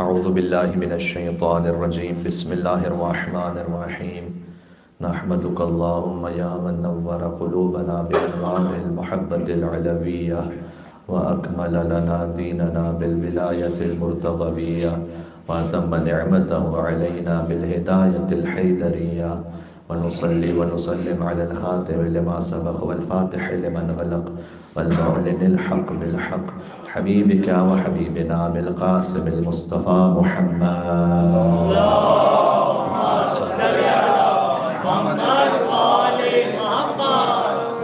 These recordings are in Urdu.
اعوذ باللہ من الشیطان الرجیم بسم اللہ الرحمن الرحیم نحمدک اللہم یا من نور قلوبنا بانوار المحبت العلویہ واکمل لنا دیننا بالولایت المرتضویہ واتم نعمته علینا بالہدایت الحیدریہ ونصلي ونسلم على الخاتم لما سبق والفاتح لمن غلق والمعلن الحق بالحق حبيبك وحبيبنا بالقاسم المصطفى محمد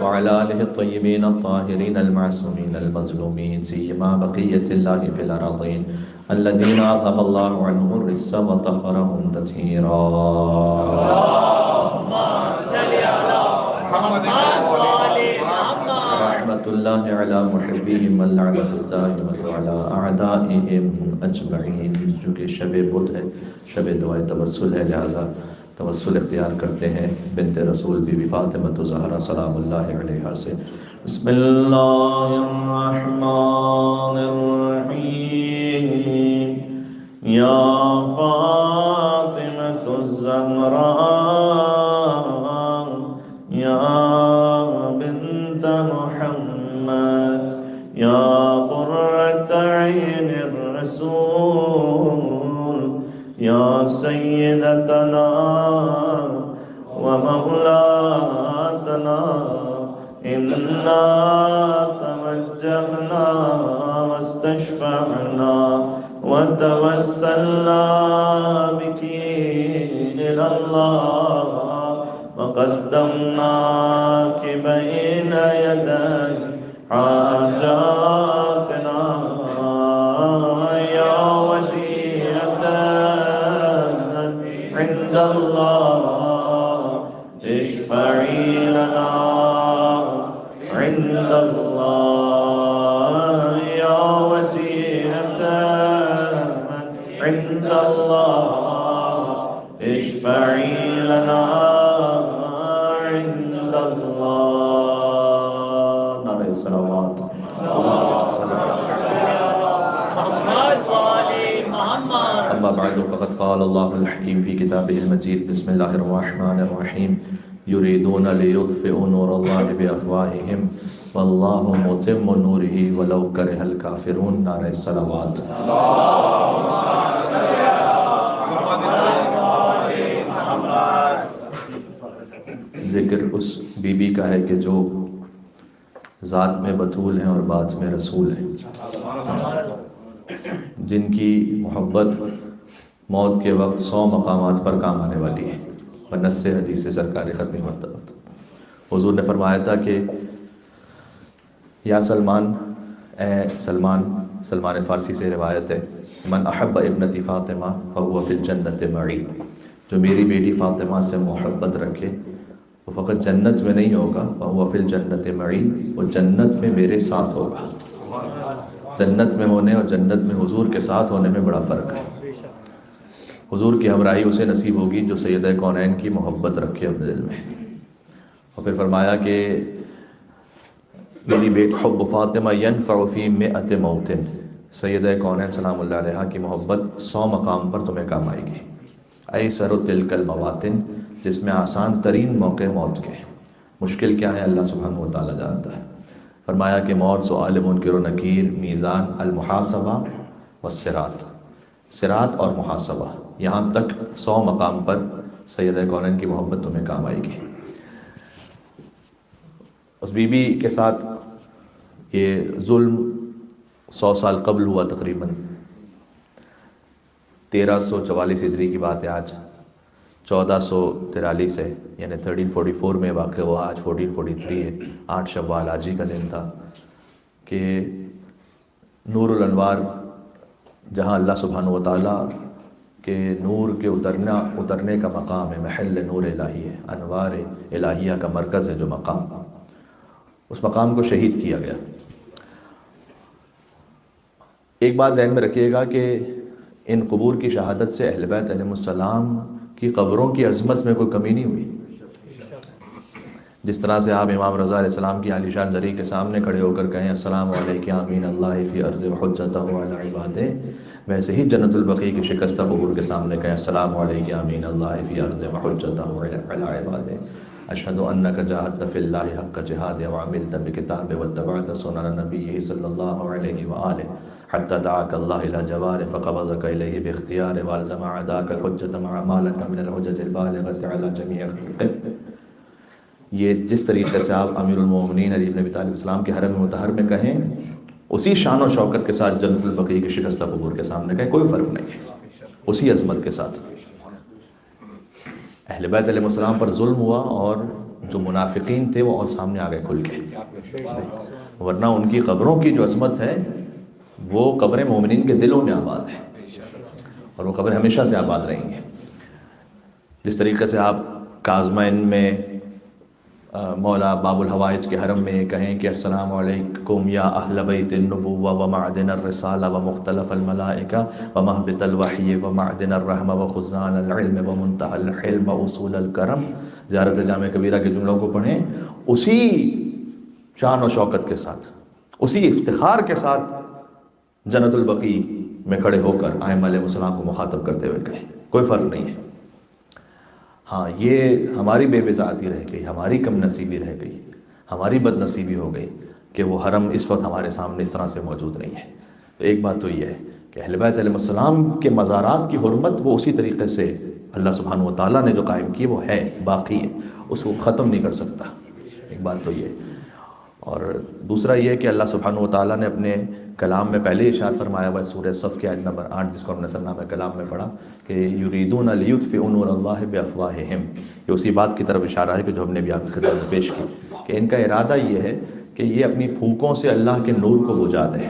وعلى آله الطيبين الطاهرين المعصومين المظلومين سيما بقية الله في الأرضين الذين أذهب الله عنهم الرجس وطهرهم تطهيرا رحمة الله على محبهم واللعنة الدائمة على أعدائهم أجمعين جو کہ شب بدھ ہے، شب دعائے توسل ہے، لہذا توسل اختیار کرتے ہیں بنت رسول بی بی فاطمہ الزہرا سلام اللہ علیہا سے۔ بسم اللہ الرحمن الرحیم یا فاطمة الزہرا یا بنت محمد یا قرۃ عین الرسول یا سیدتنا ومولاتنا انا توجہنا واستشفعنا وتوسلنا بك إلى الله وقدمناك بين يدي حاجاتنا يا وجيهة عند الله اشفعي لنا عند الله يا وجيهة عند الله اشفعي لنا عند الله نعرہ الصلوات اللهم صل على محمد اما بعد فقد قال الله الحكيم في كتابه المجيد بسم الله الرحمن الرحيم يريدون ليطفئوا نور الله بأفواههم والله متم نوره ولو كره الكافرون نعرہ الصلوات ذکر اس بی بی کا ہے کہ جو ذات میں بطول ہیں اور بات میں رسول ہیں، جن کی محبت موت کے وقت 100 مقامات پر کام آنے والی ہے۔ بنص سے حدیث سے سرکار ختمی مرتبہ حضور نے فرمایا تھا کہ یا سلمان، اے سلمان فارسی سے روایت ہے، من احب ابنتی فاطمہ فهو فی الجنت معی، جو میری بیٹی فاطمہ سے محبت رکھے وہ فقط جنت میں نہیں ہوگا، فهو فی الجنت معی، وہ جنت میں میرے ساتھ ہوگا۔ جنت میں ہونے اور جنت میں حضور کے ساتھ ہونے میں بڑا فرق ہے۔ حضور کی ہمراہی اسے نصیب ہوگی جو سیدہ کونین کی محبت رکھے اپنے دل میں۔ اور پھر فرمایا کہ میری بیٹ حب فاطمہ ینفع فی 100 موت، سیدہ کونین سلام اللہ علیہا کی محبت 100 مقام پر تمہیں کام آئے گی۔ ایسر تلک المواطن، جس میں آسان ترین موقع موت کے، مشکل کیا ہے اللہ سبحانہ وتعالی جانتا ہے۔ فرمایا کہ موت سؤال منکر و نکیر، میزان، المحاسبہ والصراط، صراط اور محاسبہ، یہاں تک 100 مقام پر سیدہ کونین کی محبت تمہیں کام آئے گی۔ اس بی بی کے ساتھ یہ ظلم 100 سال قبل ہوا، تقریباً 1344 ہجری کی بات ہے آج، 1443 ہے، یعنی 1344 میں واقع ہوا، آج 1443 ہے، 8 شوال آج ہی کا دن تھا کہ نور الانوار، جہاں اللہ سبحانہ وتعالیٰ کے نور کے اترنے کا مقام ہے، محل نور الہی ہے، انوار الہیہ کا مرکز ہے جو مقام، اس مقام کو شہید کیا گیا۔ ایک بات ذہن میں رکھیے گا کہ ان قبور کی شہادت سے اہل بیت علیہ السلام کی قبروں کی عظمت میں کوئی کمی نہیں ہوئی۔ جس طرح سے آپ امام رضا علیہ السلام کی عالی شان زری کے سامنے کھڑے ہو کر کہیں السلام علیکم امین اللہ فی ارض حجتہ علی عبادہ، ویسے ہی جنت البقیع کی شکستہ قبور کے سامنے کہیں السلام علیک امین اللہ فی ارض وحجتہ علی عبادہ اشہد انک جاہدت فی اللہ حق جہاد وعملت بکتاب واتبعت سنن نبیہ صلی اللہ علیہ وآلہ حتی دعاک اللہ الى جوار فقبضک الیہ باختیار والزم عداک الحجت مع مالک من الحجت البالغت علی جمیع خلقہ. یہ جس طریقے سے آپ امیر المومنین علی بن ابی طالب السلام کے حرم مطہر میں کہیں اسی شان و شوکت کے ساتھ جنت البقیع کی شکستہ قبور کے سامنے کہیں، کوئی فرق نہیں ہے، اسی عظمت کے ساتھ. اہل بیت علیہ السلام پر ظلم ہوا اور جو منافقین تھے وہ اور سامنے آ گئے کھل کے، ورنہ ان کی قبروں کی جو عظمت ہے وہ قبریں مومنین کے دلوں میں آباد ہے اور وہ قبریں ہمیشہ سے آباد رہیں گے. جس طریقے سے آپ کاظمین میں مولا باب الحوائج کے حرم میں کہیں کہ السلام علیکم یا اہل بیت النبوہ و معدن الرسالہ و مختلف الملائکہ و محبت الوحی و معدن الرحمہ و خزان العلم و منتہى الحلم و اصول الکرم، زیارت جامع کبیرہ کے جملوں کو پڑھیں، اسی شان و شوکت کے ساتھ، اسی افتخار کے ساتھ جنت البقیع میں کھڑے ہو کر ائمہ علیہ السلام کو مخاطب کرتے ہوئے کہیں، کوئی فرق نہیں ہے. ہاں یہ ہماری بے بضاعتی رہ گئی، ہماری کم نصیبی رہ گئی، ہماری بد نصیبی ہو گئی کہ وہ حرم اس وقت ہمارے سامنے اس طرح سے موجود نہیں ہے. تو ایک بات تو یہ ہے کہ اہل بیت علیہ السلام کے مزارات کی حرمت وہ اسی طریقے سے اللہ سبحانہ و تعالیٰ نے جو قائم کی وہ ہے، باقی ہے، اس کو ختم نہیں کر سکتا. ایک بات تو یہ. اور دوسرا یہ ہے کہ اللہ سبحانہ و تعالیٰ نے اپنے کلام میں پہلے ارشاد فرمایا ہوا ہے سورہ صف کی آیت نمبر 8 جس کو ہم نے سرنامہ کلام میں پڑھا کہ یریدون لیطفئوا نور اللہ بافواہہم. یہ اسی بات کی طرف اشارہ ہے کہ جو ہم نے بھی آپ کی خدمت میں پیش کی کہ ان کا ارادہ یہ ہے کہ یہ اپنی پھونکوں سے اللہ کے نور کو بجھا دیں.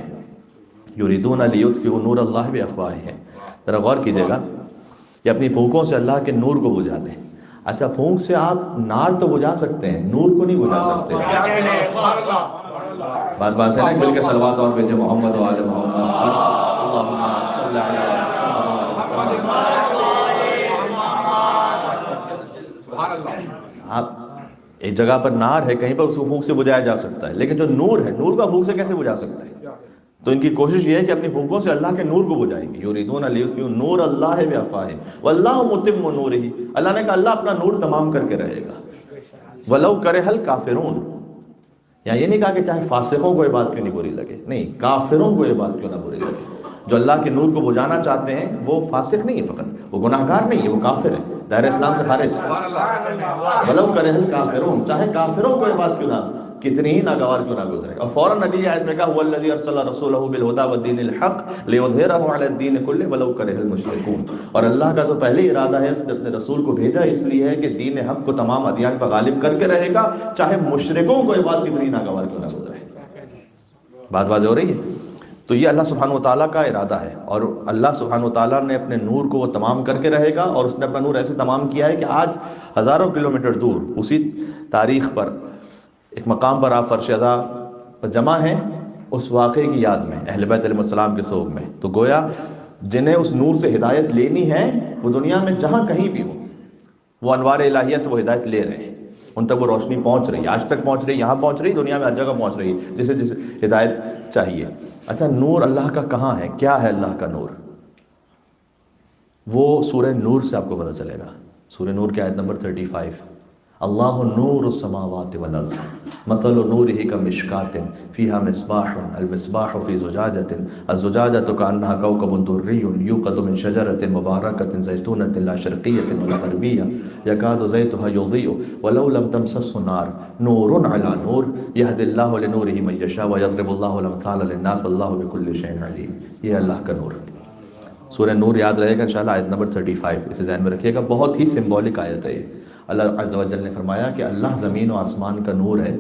یریدون لیطفئوا نور اللہ بافواہہم، ذرا غور کیجیے گا، یہ اپنی پھونکوں سے اللہ کے نور کو بجھا دیں. اچھا پھونک سے آپ نار تو بجھا سکتے ہیں، نور کو نہیں بجھا سکتے. بات ہے نا، مل کے صلوات اور بھیجے محمد و آل محمد اللہم صلی علی محمد. آپ ایک جگہ پر نار ہے، کہیں پر اس کو پھونک سے بجھایا جا سکتا ہے، لیکن جو نور ہے، نور کا پھونک سے کیسے بجھا سکتا ہے؟ تو ان کی کوشش یہ ہے کہ اپنی پھونکوں سے اللہ کے نور کو بجھائیں گے. یریدون لیطفئوا نور اللہ بافواہہم واللہ متم نورہ. اللہ نے کہا اللہ اپنا نور تمام کر کے رہے گا. ولو کرہ الکافرون، یہاں یہ نہیں کہا کہ چاہے فاسقوں کو یہ بات کیوں نہیں بری لگے، نہیں، کافروں کو یہ بات کیوں نہ بری لگے. جو اللہ کے نور کو بجھانا چاہتے ہیں وہ فاسق نہیں ہے، فقط وہ گناہ گار نہیں ہے، وہ کافر ہے، دائرہ اسلام سے خارج ہے. ولو کرہ الکافرون، چاہے کافروں کو یہ بات کیوں نہ، کتنی ہی ناگوار کیوں نہ گزرے. اور فوراً نبی آیت میں کہا هو الذی ارسل رسولہ بالہدی والدین الحق لیظہرہ علی الدین کلہ ولو کرہ المشرکون. اور اللہ کا تو پہلے ہی ارادہ ہے، اس نے اپنے رسول کو بھیجا اس لیے ہے کہ دین حق کو تمام ادیان پر غالب کر کے رہے گا، چاہے مشرکوں کو یہ بات کتنی ناگوار کیوں نہ گزرے. بات واضح ہو رہی ہے؟ تو یہ اللہ سبحانہ و تعالیٰ کا ارادہ ہے، اور اللہ سبحانہ و تعالیٰ نے اپنے نور کو وہ تمام کر کے رہے گا. اور اس نے اپنا نور ایسے تمام کیا ہے کہ آج ہزاروں کلومیٹر دور اسی تاریخ پر ایک مقام پر آپ فرش ازا پر جمع ہیں اس واقعے کی یاد میں، اہل بیت علیہ السلام کے سوگ میں. تو گویا جنہیں اس نور سے ہدایت لینی ہے وہ دنیا میں جہاں کہیں بھی ہو، وہ انوار الہیہ سے وہ ہدایت لے رہے ہیں، ان تک وہ روشنی پہنچ رہی ہے، آج تک پہنچ رہی ہے، یہاں پہنچ رہی ہے، دنیا میں ہر جگہ پہنچ رہی ہے، جسے جسے ہدایت چاہیے. اچھا نور اللہ کا کہاں ہے، کیا ہے اللہ کا نور؟ وہ سورہ نور سے آپ کو پتہ چلے گا. سورہ نور کی آیت نمبر 35. اللہ نور السماوات والارض مثل نورہ کمشکاۃ فیہا مصباح المصباح فی زجاجۃ الزجاجۃ کأنہا کوکب دری یوقد من شجرۃ مبارکۃ زیتونۃ لا شرقیۃ ولا غربیہ یکاد زیتها یضیء ولو لم تمسسہ نار نور علی نور یہدی اللہ لنورہ من یشاء ویضرب اللہ الامثال للناس واللہ بکل شیء علیم. یہ اللہ کا نور. سورہ نور یاد رہے گا انشاءاللہ، آیت نمبر 35، اسے ذہن میں رکھیے گا. بہت ہی سمبولک آیت ہے. اللہ عز و جل نے فرمایا کہ اللہ زمین و آسمان کا نور ہے.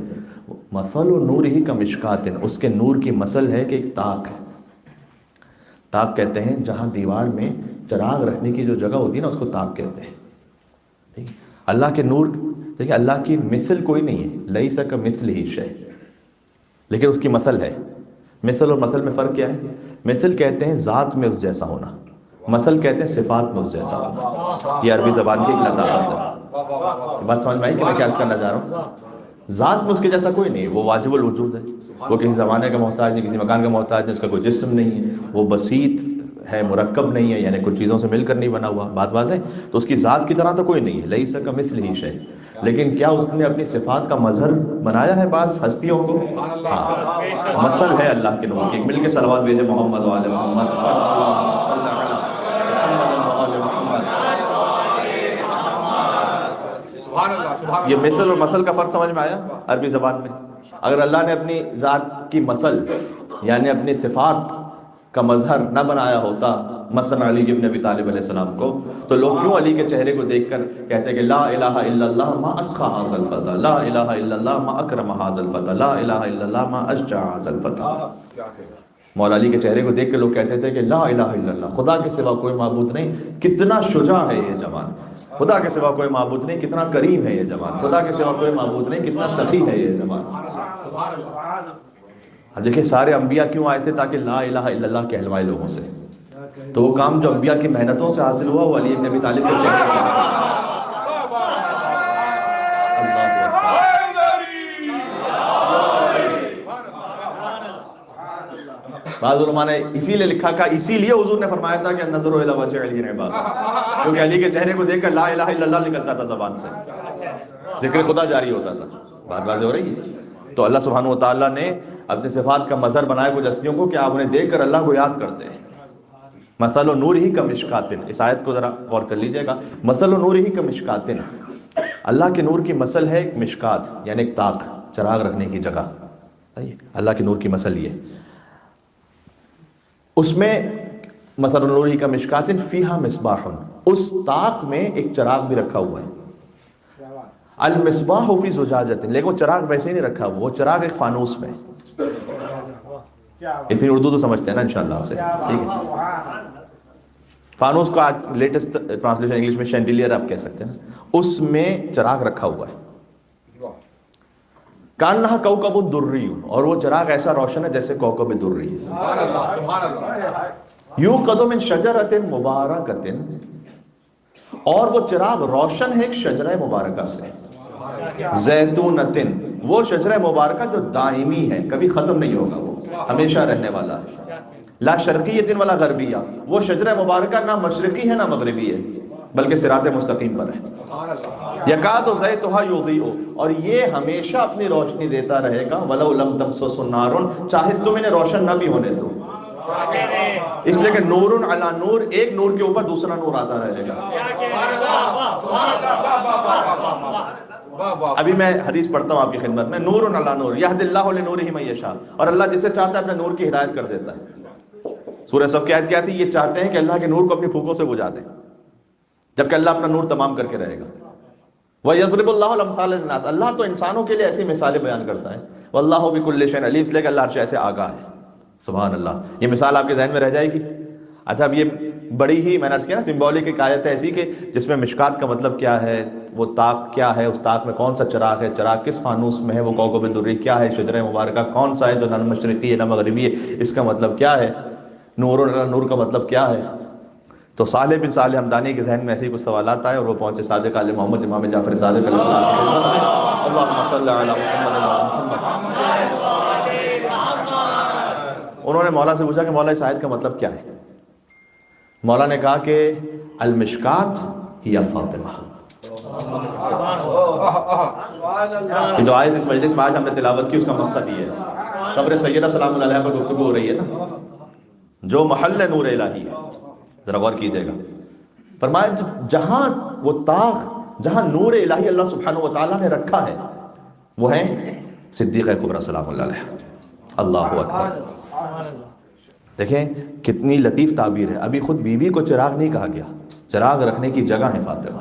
مثل نورہ کمشکاۃ، اس کے نور کی مثل ہے کہ ایک طاق ہے. طاق کہتے ہیں جہاں دیوار میں چراغ رکھنے کی جو جگہ ہوتی ہے نا، اس کو طاق کہتے ہیں. اللہ کے نور، دیکھیں اللہ کی مثل کوئی نہیں ہے، لیس کمثلہ شیء، لیکن اس کی مثل ہے. مثل اور مثل میں فرق کیا ہے؟ مثل کہتے ہیں ذات میں اس جیسا ہونا، مثل کہتے ہیں صفات میں اس جیسا ہونا. یہ عربی زبان کی ایک لطافت ہے. بات سمجھ میں آئی کہ میں کیا عرض کرنا چاہ رہا ہوں؟ ذات میں اس کے جیسا کوئی نہیں، وہ واجب الوجود ہے، وہ کسی زمانے کا محتاج نہیں، کسی مکان کا محتاج نہیں، اس کا کوئی جسم نہیں ہے، وہ بسیط ہے، مرکب نہیں ہے، یعنی کچھ چیزوں سے مل کر نہیں بنا ہوا، بات واضح، تو اس کی ذات کی طرح تو کوئی نہیں ہے، لیس کمثلہ شیء، لیکن کیا اس نے اپنی صفات کا مظہر بنایا ہے بعض ہستیوں کو؟ ہاں، مثل ہے اللہ کے نور کی۔ مل کے صلوات بھیجے محمد وآل محمد، اللہم صل علی محمد وآل محمد۔ یہ مثل اور مثل کا فرق سمجھ میں آیا عربی زبان میں؟ اگر اللہ نے اپنی ذات کی مثل یعنی اپنی صفات کا مظہر نہ بنایا ہوتا مثلا علی ابن ابی طالب علیہ السلام کو، تو لوگ کیوں علی کے چہرے کو دیکھ کر کہتے کہ لا الہ الا اللہ ما اسخا ھذا الفتى، لا الہ الا اللہ ما اکرم ھذا الفتى، لا الہ الا اللہ ما اشجع ھذا الفتى۔ مولا علی کے چہرے کو دیکھ کے لوگ کہتے تھے کہ لا الہ الا اللہ، خدا کے سوا کوئی معبود نہیں، کتنا شجاع ہے یہ جوان، خدا کے سوا کوئی معبود نہیں، کتنا کریم ہے یہ جوان، خدا کے سوا کوئی معبود نہیں، کتنا سخی ہے یہ جوان۔ اب دیکھیں سارے انبیاء کیوں آئے تھے؟ تاکہ لا الہ الا اللہ کہلوائے لوگوں سے، تو وہ کام جو انبیاء کی محنتوں سے حاصل ہوا وہ علی ابن ابی طالب کے چہرے سے حاصل ہوا۔ بعض علماء نے اسی لیے لکھا کہ اسی لیے حضور نے فرمایا تھا کہ النظر الی وجہ علی عباد، کیونکہ علی کے چہرے کو دیکھ کر لا الہ الا اللہ نکلتا تھا زبان سے، ذکر خدا جاری ہوتا تھا۔ بات واضح ہو رہی ہے؟ تو اللہ سبحانہ و تعالیٰ نے اپنے صفات کا مظہر بنایا کچھ ہستیوں کو کہ آپ انہیں دیکھ کر اللہ کو یاد کرتے ہیں۔ مثل نور ہی کمشکات، اس آیت کو ذرا غور کر لیجئے گا، مثل نور ہی کمشکات، اللہ کے نور کی مثل ہے ایک مشکات، یعنی ایک طاق، چراغ رکھنے کی جگہ، اللہ کے نور کی مثل یہ، اس میں مثل نور ہی کمشکات فیہا مصباح، اس طاق میں ایک چراغ بھی رکھا ہوا ہے، المصباح فی زجاجۃ، لیکن وہ چراغ ویسے ہی نہیں رکھا ہوا، وہ چراغ ایک فانوس میں۔ اتنی اردو تو سمجھتے ہیں نا انشاءاللہ آپ سے، ٹھیک ہے؟ فانوس کو آج لیٹسٹ ٹرانسلیشن انگلش میں شینڈیلیئر آپ کہہ سکتے ہیں، اس میں چراغ رکھا ہوا ہے، کانہا کوکب دری، اور وہ چراغ ایسا روشن ہے جیسے کوکب دری، یوقد من شجرۃ مبارکۃ، اور وہ چراغ روشن ہے ایک شجرہ مبارکہ سے، زیتونتن، وہ شجرہ مبارکہ جو دائمی ہے، کبھی ختم نہیں ہوگا، وہ ہمیشہ رہنے والا ہے، لا شرقیۃ ولا غربیہ، وہ شجرہ مبارکہ نہ مشرقی ہے نہ مغربی ہے بلکہ صراط مستقیم پر ہے، یکاد زیتھا یضیء، اور یہ ہمیشہ اپنی روشنی دیتا رہے گا، ولو لم تمسس نار، چاہے تم انہیں روشن نہ بھی ہونے دو، اس لیے کہ نور علی نور، ایک نور کے اوپر دوسرا نور آتا رہے گا۔ ابھی میں حدیث پڑھتا ہوں آپ کی خدمت میں، نور علی نور یہد اللہ لنورہ من یشاء، اور اللہ جسے چاہتا ہے اپنے نور کی ہدایت کر دیتا ہے۔ سورہ صف کی آیت کیا تھی؟ یہ چاہتے ہیں کہ اللہ کے نور کو اپنی پھوکوں سے بجھا دے، جبکہ اللہ اپنا نور تمام کر کے رہے گا۔ وَيَضْرِبُ اللَّهُ الْأَمْثَالَ لِلنَّاسِ، اللہ تو انسانوں کے لیے ایسی مثالیں بیان کرتا ہے، وَاللَّهُ بِكُلِّ شَيْءٍ عَلِيمٌ، اس لیے کہ اللہ ہر چیز سے آگاہ ہے۔ سبحان اللہ، یہ مثال آپ کے ذہن میں رہ جائے گی؟ اچھا، اب یہ بڑی ہی، میں نے عرض کیا نا، سمبولک ایک آیت ہے ایسی کہ جس میں مشکات کا مطلب کیا ہے، وہ طاق کیا ہے، اس طاق میں کون سا چراغ ہے، چراغ کس فانوس میں ہے، وہ کوکب دری کیا ہے، شجرہ مبارکہ کون سا ہے جو نہ مشرقی ہے نہ مغربی ہے، اس کا مطلب کیا ہے، نور نور کا مطلب کیا ہے۔ تو صالح بن صالح ہمدانی کے ذہن میں ایسے ہی کچھ سوالات آئے اور وہ پہنچے صادق آل محمد امام جعفر صادق علیہ السلام کی خدمت میں، اللہم صل علی محمد وعلی محمد۔ انہوں نے مولا سے پوچھا کہ مولا اس آیت کا مطلب کیا ہے؟ مولا نے کہا کہ المشکات ہی فاطمہ، کہ جو آیت اس مجلس میں آج ہم نے تلاوت کی اس کا مقصد یہ ہے، قبر سیدہ سلام اللہ علیہ پر گفتگو ہو رہی ہے نا، جو محل نور الہی ہے، ذرا غور کیجئے گا، فرمایا جہاں وہ طاق، جہاں نور الہی اللہ سبحانہ و تعالیٰ نے رکھا ہے، وہ ہے صدیقہ کبریٰ سلام اللہ علیہ۔ اللہ اکبر، دیکھیں کتنی لطیف تعبیر ہے، ابھی خود بی بی کو چراغ نہیں کہا گیا، چراغ رکھنے کی جگہ ہے فاطمہ،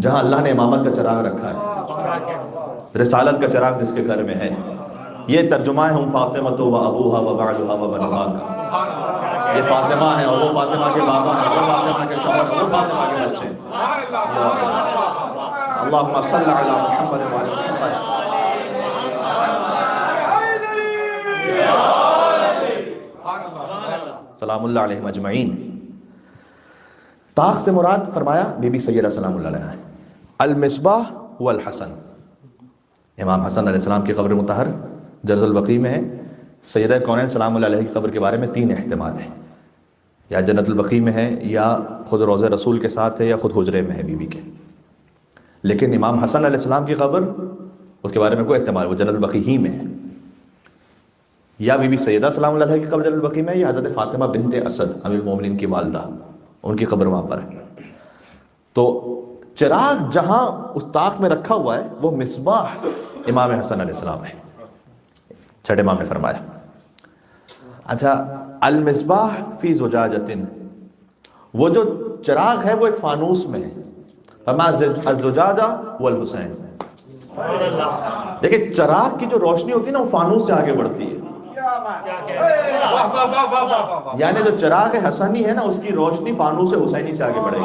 جہاں اللہ نے امامت کا چراغ رکھا ہے، رسالت کا چراغ جس کے گھر میں ہے۔ یہ ترجمہ ہے ہم فاطمہ تو و ابوہا و بعلہا و بنوہا کا، یہ فاطمہ ہے اور وہ فاطمہ کے بابا ہیں، وہ فاطمہ کے شوہر ہیں، وہ فاطمہ کے بچے ہیں۔ اللہم صل علی محمد و علی محمد۔ سلام اللہ علیہم اجمعین۔ طاق سے مراد فرمایا بی بی سیدہ سلام اللہ علیہ۔ المصباح والحسن، امام حسن علیہ السلام کی قبر مطہر جرز البقیع میں ہے۔ سیدہ کونین سلام اللہ علیہ کی قبر کے بارے میں 3 احتمال ہیں۔ یا جنت البقیع میں ہے یا خود روضہ رسول کے ساتھ ہے یا خود حجرے میں ہے بیوی کے. لیکن امام حسن علیہ السلام کی قبر اس کے بارے میں کوئی احتمال، وہ جنت البقیع ہی میں ہے. یا بی بی سیدہ سلام اللہ علیہ کی قبر جنت البقیع میں ہے، یا حضرت فاطمہ بنت اسد امیر المومنین کی والدہ، ان کی قبر وہاں پر ہے. تو چراغ جہاں اس طاق میں رکھا ہوا ہے وہ مصباح امام حسن علیہ السلام ہے، چھٹے امام نے فرمایا. اچھا، المصباح فی زجاجۃ، وہ جو چراغ ہے وہ ایک فانوس میں ہے. فرمایا الزجاجہ والحسین. دیکھیں چراغ کی جو روشنی ہوتی ہے نا وہ فانوس سے آگے بڑھتی ہے. یعنی جو چراغ حسنی ہے نا اس کی روشنی فانوس حسینی سے آگے بڑھے گی.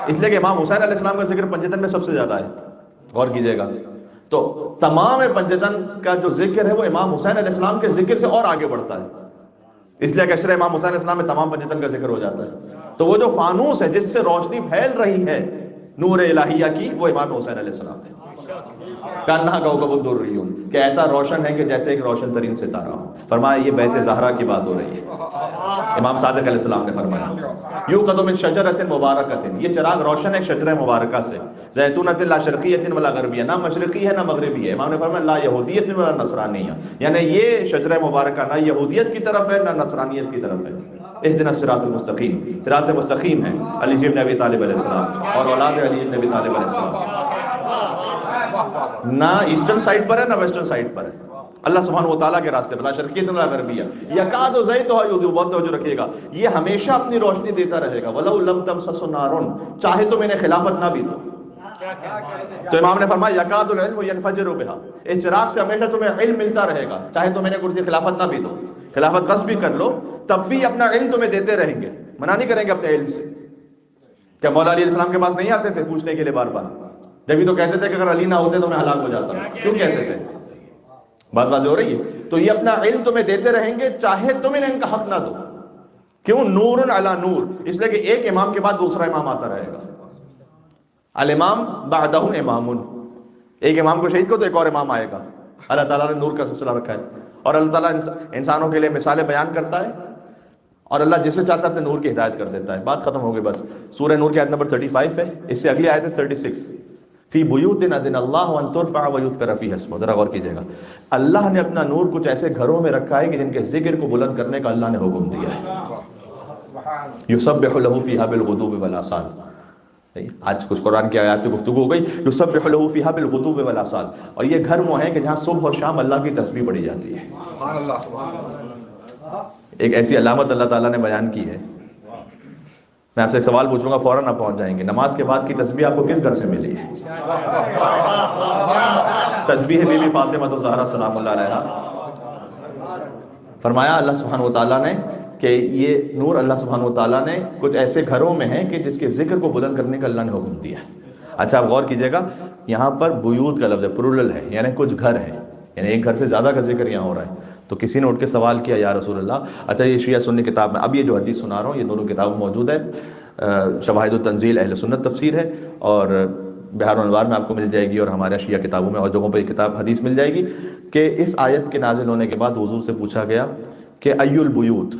اس لیے کہ امام حسین علیہ السلام کا ذکر پنجتن میں سب سے زیادہ ہے. غور کیجئے گا تو تمام پنجتن کا جو ذکر ہے وہ امام حسین علیہ السلام کے ذکر سے اور آگے بڑھتا ہے. اس لیے کہ اشرہ امام حسین علیہ السلام میں تمام پنجتن کا ذکر ہو جاتا ہے. تو وہ جو فانوس ہے جس سے روشنی پھیل رہی ہے نور الہیہ کی، وہ امام حسین علیہ السلام ہے. کانہا کوکب الدری، کہ ایسا روشن ہے کہ جیسے ایک روشن ترین ستارہ ہو. فرمایا یہ بیت زہرا کی بات ہو رہی ہے. امام صادق علیہ السلام نے فرمایا یوقد من شجرۃ مبارکۃ، یہ چراغ روشن ہے شجرہ مبارکہ سے. زیتونۃ لا شرقیۃ ولا غربیہ، نہ مشرقی ہے نہ مغربی ہے. امام نے فرمایا لا یہودیۃ ولا نصرانیہ، یعنی یہ شجرہ مبارکہ نہ یہودیت کی طرف ہے نہ نصرانیت کی طرف ہے. اہدنا الصراط المستقیم، صراط مستقیم ہے علی بن ابی طالب علیہ السلام اور اولاد علی بن ابی طالب علیہ السلام. نہ ایسٹرن سائڈ پر ہے نہ ویسٹرن سائڈ پر ہے، اللہ سبحانہ و تعالیٰ کے راستے پر. لا شرقیۃ ولا غربیہ، یکاد زیتھا یضیء، بہت توجہ رکھیے گا، یہ ہمیشہ اپنی روشنی دیتا رہے گا. ولو لم تمسس نار، چاہے تو میں نے خلافت نہ بھی دو. تو امام نے فرمایا یکاد العلم ینفجر بہا، اس چراغ سے ہمیشہ تمہیں علم ملتا رہے گا، چاہے تو میں نے کرسی خلافت نہ بھی دو، خلافت غصب بھی کر لو، تب بھی اپنا علم تمہیں دیتے رہیں گے، منع نہیں کریں گے اپنے علم سے. کیا مولا علی علیہ السلام کے پاس نہیں آتے تھے پوچھنے کے لیے بار بار؟ جبھی تو کہتے تھے کہ اگر علی نہ ہوتے تو میں ہلاک ہو جاتا. کیوں کہتے تھے؟ بات واضح ہو رہی ہے. تو یہ اپنا علم تمہیں دیتے رہیں گے چاہے تم انہیں ان کا حق نہ دو. کیوں؟ نور علی نور، اس لیے کہ ایک امام کے بعد دوسرا امام آتا رہے گا. الامام بعدہ امام، ایک امام کو شہید کو تو ایک اور امام آئے گا. اللہ تعالیٰ نے نور کا سلسلہ رکھا ہے اور اللہ تعالیٰ انسانوں کے لیے مثالیں بیان کرتا ہے اور اللہ جسے چاہتا ہے اپنے نور کی ہدایت کر دیتا ہے. بات ختم ہو گئی بس. سورہ نور کی آیت نمبر 35 ہے، اس سے اگلی آیت ہے 36. فی بیوت اذن اللہ ان ترفع ویذکر فیہا اسمہ. ذرا غور کیجئے گا، اللہ نے اپنا نور کچھ ایسے گھروں میں رکھا ہے کہ جن کے ذکر کو بلند کرنے کا اللہ نے حکم دیا ہے. یسبح لہ فیہا بالغدو والآصال. آج کچھ قرآن کی آیات سے گفتگو ہو گئی. یسبح لہ فیہا بالغدو والآصال، اور یہ گھر وہ ہیں کہ جہاں صبح اور شام اللہ کی تسبیح پڑھی جاتی ہے. سبحان اللہ. ایک ایسی علامت اللہ تعالیٰ نے بیان کی ہے. میں آپ سے ایک سوال پوچھوں گا، فوراً آپ پہنچ جائیں گے. نماز کے بعد کی تسبیح آپ کو کس گھر سے ملی ہے؟ تسبیح بی بی فاطمہ الزہرا سلام اللہ علیہا. فرمایا اللہ سبحانہ و تعالیٰ نے کہ یہ نور اللہ سبحانہ و تعالیٰ نے کچھ ایسے گھروں میں ہے کہ جس کے ذکر کو بلند کرنے کا اللہ نے حکم دیا ہے. اچھا آپ غور کیجئے گا، یہاں پر بیوت کا لفظ ہے، پلورل ہے، یعنی کچھ گھر ہیں، یعنی ایک گھر سے زیادہ کا ذکر یہاں ہو رہا ہے. تو کسی نے اٹھ کے سوال کیا یا رسول اللہ، اچھا یہ شیعہ سنی کتاب میں، اب یہ جو حدیث سنا رہا ہوں یہ دونوں کتابوں موجود ہے. شواہد التنزیل اہل سنت تفسیر ہے اور بہار الانوار میں آپ کو مل جائے گی، اور ہمارے شیعہ کتابوں میں اور جگہوں پہ یہ کتاب حدیث مل جائے گی کہ اس آیت کے نازل ہونے کے بعد حضور سے پوچھا گیا کہ ای البیوت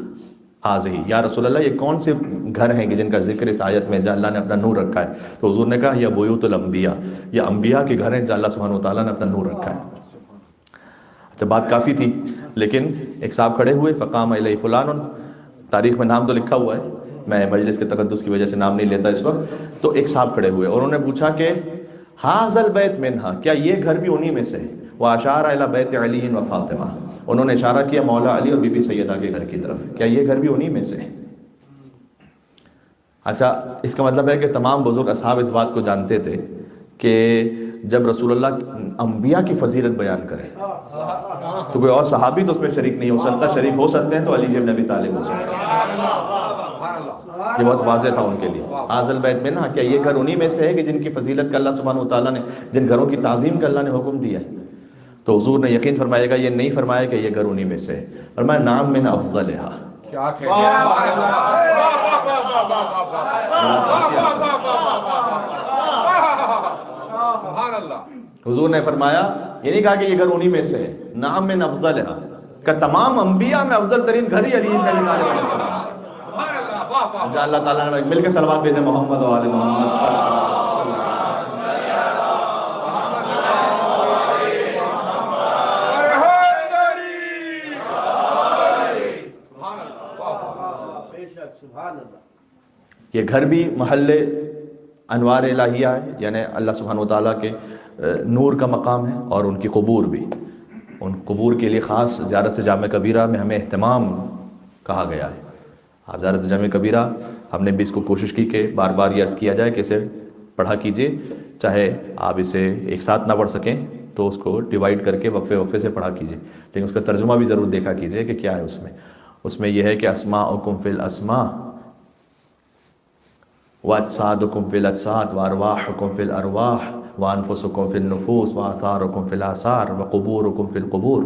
حاضی، یا رسول اللہ یہ کون سے گھر ہیں کہ جن کا ذکر اس آیت میں جہاں اللہ نے اپنا نور رکھا ہے؟ تو حضور نے کہا یہ بیوت الانبیاء، یہ انبیاء کے گھر ہیں جہاں اللہ سبحانہ و تعالیٰ نے اپنا نور رکھا ہے. اچھا بات کافی تھی، لیکن ایک صاحب کھڑے ہوئے، فقام الیہ فلان، تاریخ میں نام تو لکھا ہوا ہے، میں مجلس کے تقدس کی وجہ سے نام نہیں لیتا اس وقت. تو ایک صاحب کھڑے ہوئے اور انہوں نے پوچھا کہ ھذا البیت منہا، کیا یہ گھر بھی انہی میں سے ہے؟ واشار الی بیت علی و فاطمہ، انہوں نے اشارہ کیا مولا علی اور بی بی سیدہ کے گھر کی طرف، کیا یہ گھر بھی انہی میں سے ہے؟ اچھا اس کا مطلب ہے کہ تمام بزرگ اصحاب اس بات کو جانتے تھے کہ جب رسول اللہ انبیاء کی فضیلت بیان کرے تو کوئی اور صحابی تو اس میں شریک نہیں ہو سکتا، شریک ہو سکتے ہیں تو علی بن ابی طالب ہو سکتے ہیں. یہ بہت واضح تھا ان کے لیے. ھذا البیت منہا، کیا یہ گھر انہی میں سے ہے کہ جن کی فضیلت کا اللہ سبحانہ و تعالیٰ نے، جن گھروں کی تعظیم کا اللہ نے حکم دیا ہے؟ تو حضور نے یقین فرمائے گا یہ نہیں فرمایا کہ یہ گھر انہی میں سے ہے، فرمایا نام من افضلھا. حضور نے فرمایا، یہ نہیں کہا کہ یہ گھر انہی میں سے ہے، نام من افضلھا، کہ تمام انبیاء میں افضل ترین گھر ہی علی بن ابی طالب علیہ السلام. جا اللہ تعالیٰ نے مل کے صلوات بھیجیں محمد و آل محمد. یہ گھر بھی محل انوار الہیہ ہے، یعنی اللہ سبحانہ وتعالیٰ کے نور کا مقام ہے، اور ان کی قبور بھی. ان قبور کے لیے خاص زیارت جامع کبیرہ میں ہمیں اہتمام کہا گیا ہے. آپ زیارت جامع کبیرہ ہم نے بھی اس کو کوشش کی کہ بار بار یہ عرض کیا جائے کہ اسے پڑھا کیجئے، چاہے آپ اسے ایک ساتھ نہ پڑھ سکیں تو اس کو ڈیوائیڈ کر کے وقفے وقفے سے پڑھا کیجئے، لیکن اس کا ترجمہ بھی ضرور دیکھا کیجئے کہ کیا ہے اس میں. اس میں یہ ہے کہ اسماؤکم فی الاسماء واجسادکم فی الاجساد وارواحکم فی الارواح وانفسکم فی النفوس واثارکم فی الاثار وقبورکم فی القبور.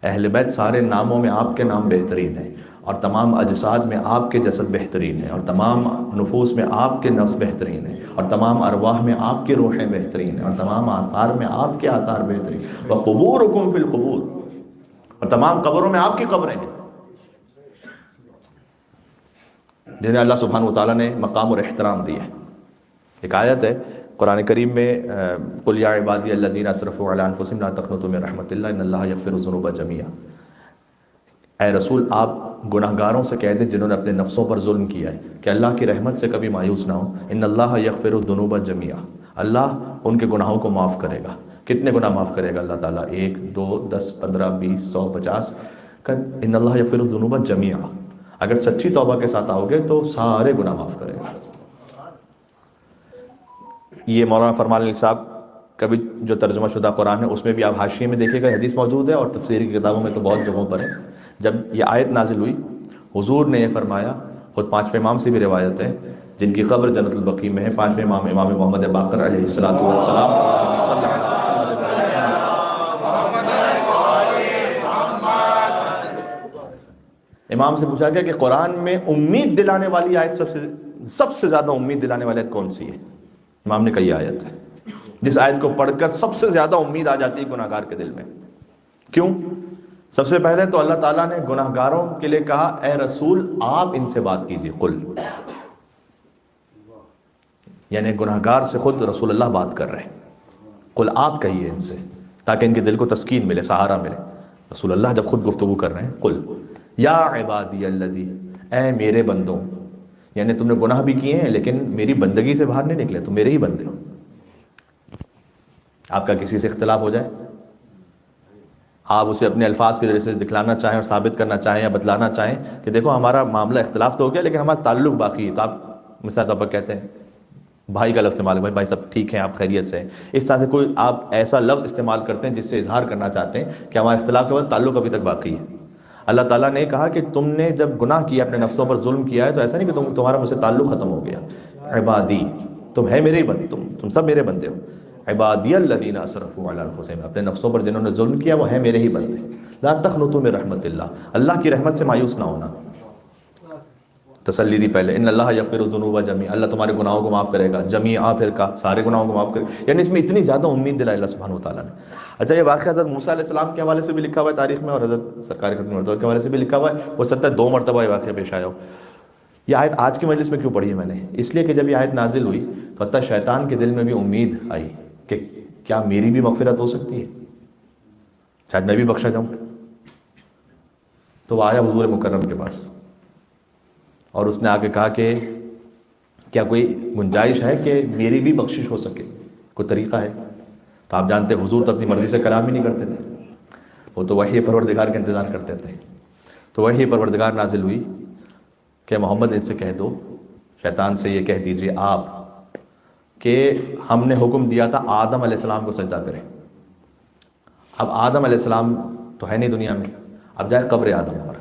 اہل بیت سارے ناموں میں آپ کے نام بہترین ہیں، اور تمام اجساد میں آپ کے جسد بہترین ہیں، اور تمام نفوس میں آپ کے نفس بہترین ہیں، اور تمام ارواح میں آپ کی روحیں بہترین ہیں، اور تمام آثار میں آپ کے آثار بہترین ہیں. وقبورکم فی القبور، اور تمام قبروں میں آپ کی قبریں ہیں جنہیں اللہ سبحانہ وتعالیٰ نے مقام اور احترام دیا ہے. ایک آیت ہے قرآن کریم میں قل یا عبادی الذین اسرفوا علی انفسہم لا تقنطوا من رحمۃ اللہ ان اللہ یغفر الذنوب جميعا. اے رسول آپ گناہ گاروں سے کہہ دیں جنہوں نے اپنے نفسوں پر ظلم کیا ہے کہ اللہ کی رحمت سے کبھی مایوس نہ ہو. ان اللہ یغفر الذنوب جميعا، اللہ ان کے گناہوں کو معاف کرے گا. کتنے گناہ معاف کرے گا اللہ تعالیٰ؟ 1 2 10 15 20 100 50. ان اللہ یغفر الذنوب جميعا، اگر سچی توبہ کے ساتھ آؤ گے تو سارے گناہ معاف کرے گا. یہ مولانا فرمان علی صاحب کا بھی جو ترجمہ شدہ قرآن ہے اس میں بھی آپ حاشیے میں دیکھیں گا حدیث موجود ہے، اور تفسیر کی کتابوں میں تو بہت جگہوں پر ہے. جب یہ آیت نازل ہوئی حضور نے یہ فرمایا، خود 5ویں امام سے بھی روایت ہے جن کی قبر جنت البقیع میں ہے، 5ویں امام امام محمد باقر علیہ السلام. امام سے پوچھا گیا کہ قرآن میں امید دلانے والی آیت سب سے زیادہ امید دلانے والی آیت کون سی ہے؟ امام نے کہا یہ آیت ہے جس آیت کو پڑھ کر سب سے زیادہ امید آ جاتی ہے گناہگار کے دل میں. کیوں؟ سب سے پہلے تو اللہ تعالیٰ نے گناہگاروں کے لیے کہا اے رسول آپ ان سے بات کیجئے. قل، یعنی گناہگار سے خود رسول اللہ بات کر رہے ہیں. قل آپ کہیے ان سے تاکہ ان کے دل کو تسکین ملے، سہارا ملے. رسول اللہ جب خود گفتگو کر رہے ہیں قل یا عبادی الذی، اے میرے بندوں، یعنی تم نے گناہ بھی کیے ہیں لیکن میری بندگی سے باہر نہیں نکلے، تم میرے ہی بندے ہو. آپ کا کسی سے اختلاف ہو جائے، آپ اسے اپنے الفاظ کے ذریعے سے دکھلانا چاہیں اور ثابت کرنا چاہیں یا بتلانا چاہیں کہ دیکھو ہمارا معاملہ اختلاف تو ہو گیا لیکن ہمارا تعلق باقی ہے، تو آپ مثال طور پر کہتے ہیں بھائی کا لفظ استعمال ہے، بھائی سب ٹھیک ہیں، آپ خیریت سے ہیں. اس طرح سے کوئی آپ ایسا لفظ استعمال کرتے ہیں جس سے اظہار کرنا چاہتے ہیں کہ ہمارے اختلاف کے بعد تعلق ابھی تک باقی ہے. اللہ تعالیٰ نے کہا کہ تم نے جب گناہ کیا، اپنے نفسوں پر ظلم کیا ہے، تو ایسا نہیں کہ تمہارا مجھ سے تعلق ختم ہو گیا. عبادی، تم ہے میرے ہی بندے، تم سب میرے بندے ہو. عبادی الذین اسرفوا علی انفسہم، اپنے نفسوں پر جنہوں نے ظلم کیا وہ ہیں میرے ہی بندے. لا تقنطوا من رحمت اللہ، اللہ کی رحمت سے مایوس نہ ہونا. تسلی دی پہلے، ان اللہ یغفر الذنوب جميعا، اللہ تمہارے گناہوں کو معاف کرے گا. جمیعا پھر کا سارے گناہوں کو معاف کرے گا، یعنی اس میں اتنی زیادہ امید دلائی اللہ سبحانہ وتعالیٰ نے. اچھا یہ واقعہ حضرت موسیٰ علیہ السلام کے حوالے سے بھی لکھا ہوا ہے تاریخ میں، اور حضرت سرکار ختم مرتبہ کے حوالے سے بھی لکھا ہوا ہے. ہو سکتا ہے 2 مرتبہ یہ واقعہ پیش آیا ہو. یہ آیت آج کی مجلس میں کیوں پڑھی ہے میں نے؟ اس لیے کہ جب یہ آیت نازل ہوئی تو حتیٰ شیطان کے دل میں بھی امید آئی کہ کیا میری بھی مغفرت ہو سکتی ہے، شاید میں بھی بخشا جاؤں. تو وہ آیا حضور مکرم کے پاس اور اس نے آ کے کہا کہ کیا کوئی گنجائش ہے کہ میری بھی بخشش ہو سکے، کوئی طریقہ ہے؟ تو آپ جانتے ہیں حضور تو اپنی مرضی سے کلام ہی نہیں کرتے تھے، وہ تو وحی پروردگار کا انتظار کرتے تھے. تو وحی پروردگار نازل ہوئی کہ محمد ان سے کہہ دو، شیطان سے یہ کہہ دیجئے آپ کہ ہم نے حکم دیا تھا آدم علیہ السلام کو سجدہ کریں. اب آدم علیہ السلام تو ہے نہیں دنیا میں، اب جائے قبر آدم پر،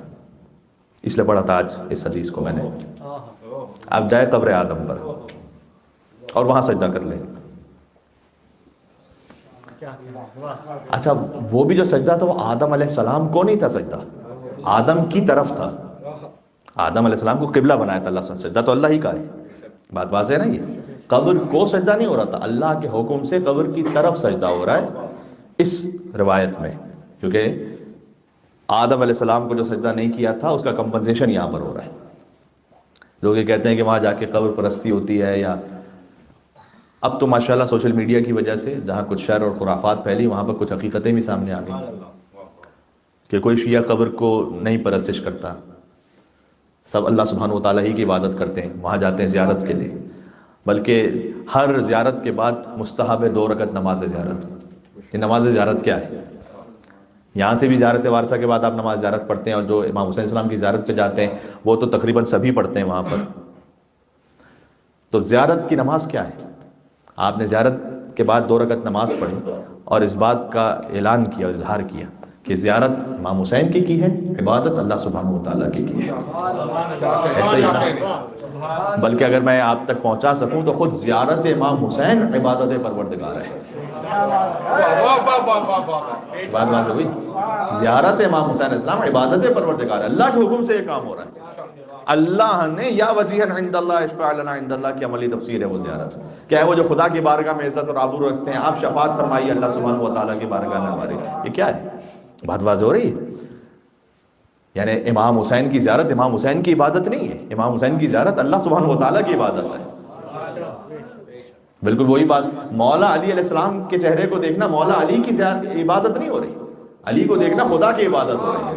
اس لیے پڑھا تھا آج اس حدیث کو میں نے. اب جائے قبر آدم پر اور وہاں سجدہ کر لیں. اچھا وہ بھی جو سجدہ تھا وہ آدم علیہ السلام کو نہیں تھا، سجدہ آدم کی طرف تھا. آدم علیہ السلام کو قبلہ بنایا تھا اللہ سے، سجدہ تو اللہ ہی کا ہے. بات واضح ہے نا؟ یہ قبر کو سجدہ نہیں ہو رہا تھا، اللہ کے حکم سے قبر کی طرف سجدہ ہو رہا ہے اس روایت میں، کیونکہ آدم علیہ السلام کو جو سجدہ نہیں کیا تھا اس کا کمپنسیشن یہاں پر ہو رہا ہے. لوگ یہ کہتے ہیں کہ وہاں جا کے قبر پرستی ہوتی ہے، یا اب تو ماشاءاللہ سوشل میڈیا کی وجہ سے جہاں کچھ شر اور خرافات پھیلی وہاں پر کچھ حقیقتیں بھی سامنے آ گئی کہ کوئی شیعہ قبر کو نہیں پرستش کرتا، سب اللہ سبحانہ و تعالیٰ ہی کی عبادت کرتے ہیں، وہاں جاتے ہیں زیارت کے لیے، بلکہ ہر زیارت کے بعد مستحب ہے 2 رکعت نماز زیارت۔ یہ نماز زیارت کیا ہے؟ یہاں سے بھی زیارت وارثہ کے بعد آپ نماز زیارت پڑھتے ہیں، اور جو امام حسین السلام کی زیارت پہ جاتے ہیں وہ تو تقریباً سبھی پڑھتے ہیں وہاں پر۔ تو زیارت کی نماز کیا ہے؟ آپ نے زیارت کے بعد 2 رکعت نماز پڑھی اور اس بات کا اعلان کیا اور اظہار کیا کہ زیارت امام حسین کی ہے، عبادت اللہ سبحانہ و تعالیٰ کی ہے۔ ایسا ہی ہے، بلکہ اگر میں آپ تک پہنچا سکوں تو خود زیارت امام حسین عبادت پروردگار ہے۔ بات واضح ہوئی؟ زیارت امام حسین اسلام عبادت پروردگار ہے، اللہ کے حکم سے یہ کام ہو رہا ہے۔ اللہ نے یا وجیہا عند اللہ اشفع لنا عند اللہ کی عملی تفسیر ہے وہ زیارت، کیا ہے وہ جو خدا کی بارگاہ میں عزت اور آبرو رکھتے ہیں، آپ شفاعت فرمائیے اللہ سبحانہ و تعالیٰ کی بارگاہ میں ہماری، یہ کیا ہے؟ بات واضح ہو رہی ہے؟ یعنی امام حسین کی زیارت امام حسین کی عبادت نہیں ہے، امام حسین کی زیارت اللہ سبحانہ و تعالیٰ کی عبادت ہے۔ بالکل وہی بات، مولا علی علیہ السلام کے چہرے کو دیکھنا مولا علی کی عبادت نہیں ہو رہی، علی کو دیکھنا خدا کی عبادت ہو رہی ہے۔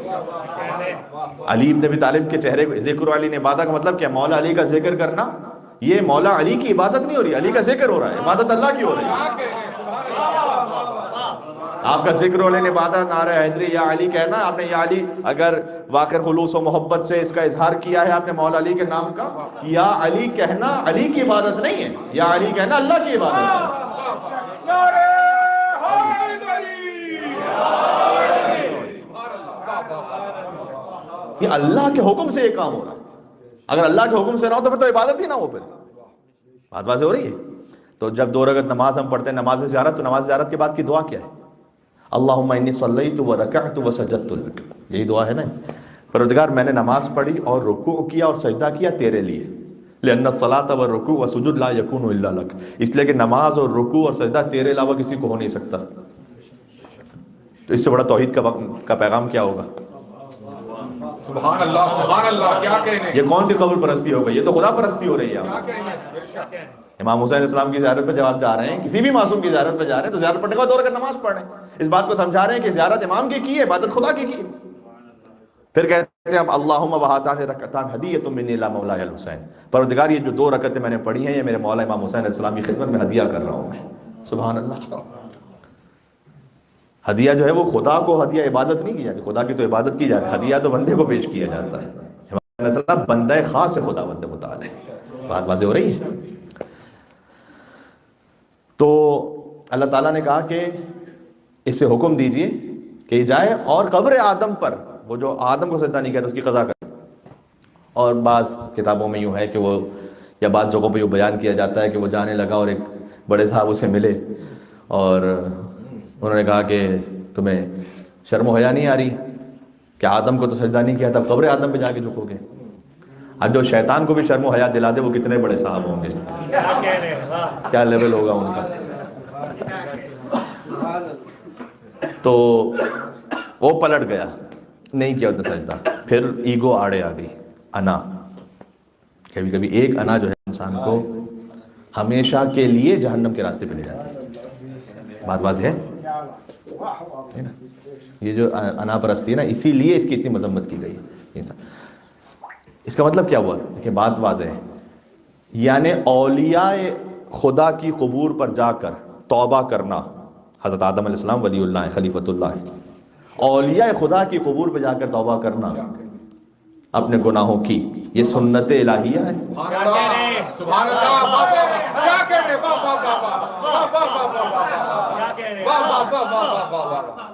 علی ابن ابی طالب کے چہرے کو ذکر علی نے عبادت کا مطلب کیا؟ مولا علی کا ذکر کرنا، یہ مولا علی کی عبادت نہیں ہو رہی، علی کا ذکر ہو رہا ہے، عبادت اللہ کی ہو رہی ہے۔ آپ کا ذکر علی نے عبادت، نعرہ حیدری یا علی کہنا، آپ نے یا علی اگر واقع خلوص و محبت سے اس کا اظہار کیا ہے آپ نے مولا علی کے نام کا، یا علی کہنا علی کی عبادت نہیں ہے، یا علی کہنا اللہ کی عبادت ہے۔ یہ اللہ کے حکم سے یہ کام ہو رہا ہے، اگر اللہ کے حکم سے نہ ہو تو پھر تو عبادت ہی نہ ہو۔ پھر بات واضح ہو رہی ہے؟ تو جب 2 رکعت نماز ہم پڑھتے ہیں نماز زیارت، تو نماز زیارت کے بعد کی دعا کیا ہے؟ اللہم انی صلیت و رکعت و سجدت لک، یہی دعا ہے نا، پروردگار میں نے نماز پڑھی اور رکوع کیا اور سجدہ کیا تیرے لیے، لأن الصلاۃ والرکوع والسجود لا یکون الا لک، اس لیے کہ نماز اور رکوع اور سجدہ تیرے علاوہ کسی کو ہو نہیں سکتا۔ تو اس سے بڑا توحید کا پیغام کیا ہوگا؟ سبحان اللہ، کیا کہنے، یہ کون سی قبر پرستی ہو گئی؟ یہ تو خدا پرستی ہو رہی ہے۔ امام حسین السلام کی زیارت پہ جب آپ جا رہے ہیں، کسی بھی معصوم کی زیارت پہ جا رہے ہیں، تو زیارت پڑھنے کے بعد 2 رکعت نماز پڑھ رہے ہیں، اس بات کو سمجھا رہے ہیں کہ زیارت امام کی ہے، عبادت خدا کی ہے۔ پھر کہتے ہیں اللہم وہاتان رکعتان ہدیۃ منی الی مولاي الحسین، پروردگار یہ جو 2 رکعتیں میں نے پڑھی ہیں یہ میرے مولا امام حسین علیہ السلام کی خدمت میں ہدیہ کر رہا ہوں میں۔ سبحان اللہ۔ ہدیہ جو ہے وہ خدا کو ہدیہ عبادت نہیں کی جاتی، خدا کی تو عبادت کی جاتی ہے، ہدیہ تو بندے کو پیش کیا جاتا ہے۔ امام علیہ السلام بندہ خاص ہے خدا بندے متعال ہے۔ بات واضح ہو رہی ہے؟ تو اللہ تعالیٰ نے کہا کہ اسے حکم دیجئے کہ جائے اور قبر آدم پر، وہ جو آدم کو سجدہ نہیں کہتا اس کی قضا کرے۔ اور بعض کتابوں میں یوں ہے کہ وہ، یا بعض جگہوں پہ یہ بیان کیا جاتا ہے کہ وہ جانے لگا اور ایک بڑے صاحب اسے ملے اور انہوں نے کہا کہ تمہیں شرم و حیا نہیں آ رہی کہ آدم کو تو سجدہ نہیں کیا تھا، قبر آدم پہ جا کے جھکو گے؟ اب جو شیطان کو بھی شرم و حیا دلا دے وہ کتنے بڑے صاحب ہوں گے، کیا لیول ہوگا ان کا۔ تو وہ پلٹ گیا، نہیں کیا اتنا سجدہ۔ پھر ایگو آڑے آ گئی، انا۔ کبھی کبھی ایک انا جو ہے انسان کو ہمیشہ کے لیے جہنم کے راستے پہ لے جاتی ہے۔ بات واضح ہے؟ یہ جو انا پرستی ہے نا، اسی لیے اس کی اتنی مذمت کی گئی ہے۔ اس کا مطلب کیا ہوا کہ بات واضح ہے، یعنی اولیاء خدا کی قبور پر جا کر توبہ کرنا، حضرت آدم علیہ السلام ولی اللہ ہے، خلیفۃ اللہ ہے، اولیاء خدا کی قبور پہ جا کر توبہ کرنا اپنے گناہوں کی، یہ سنت الہیہ ہے۔ سبحان اللہ، کیا کہنے،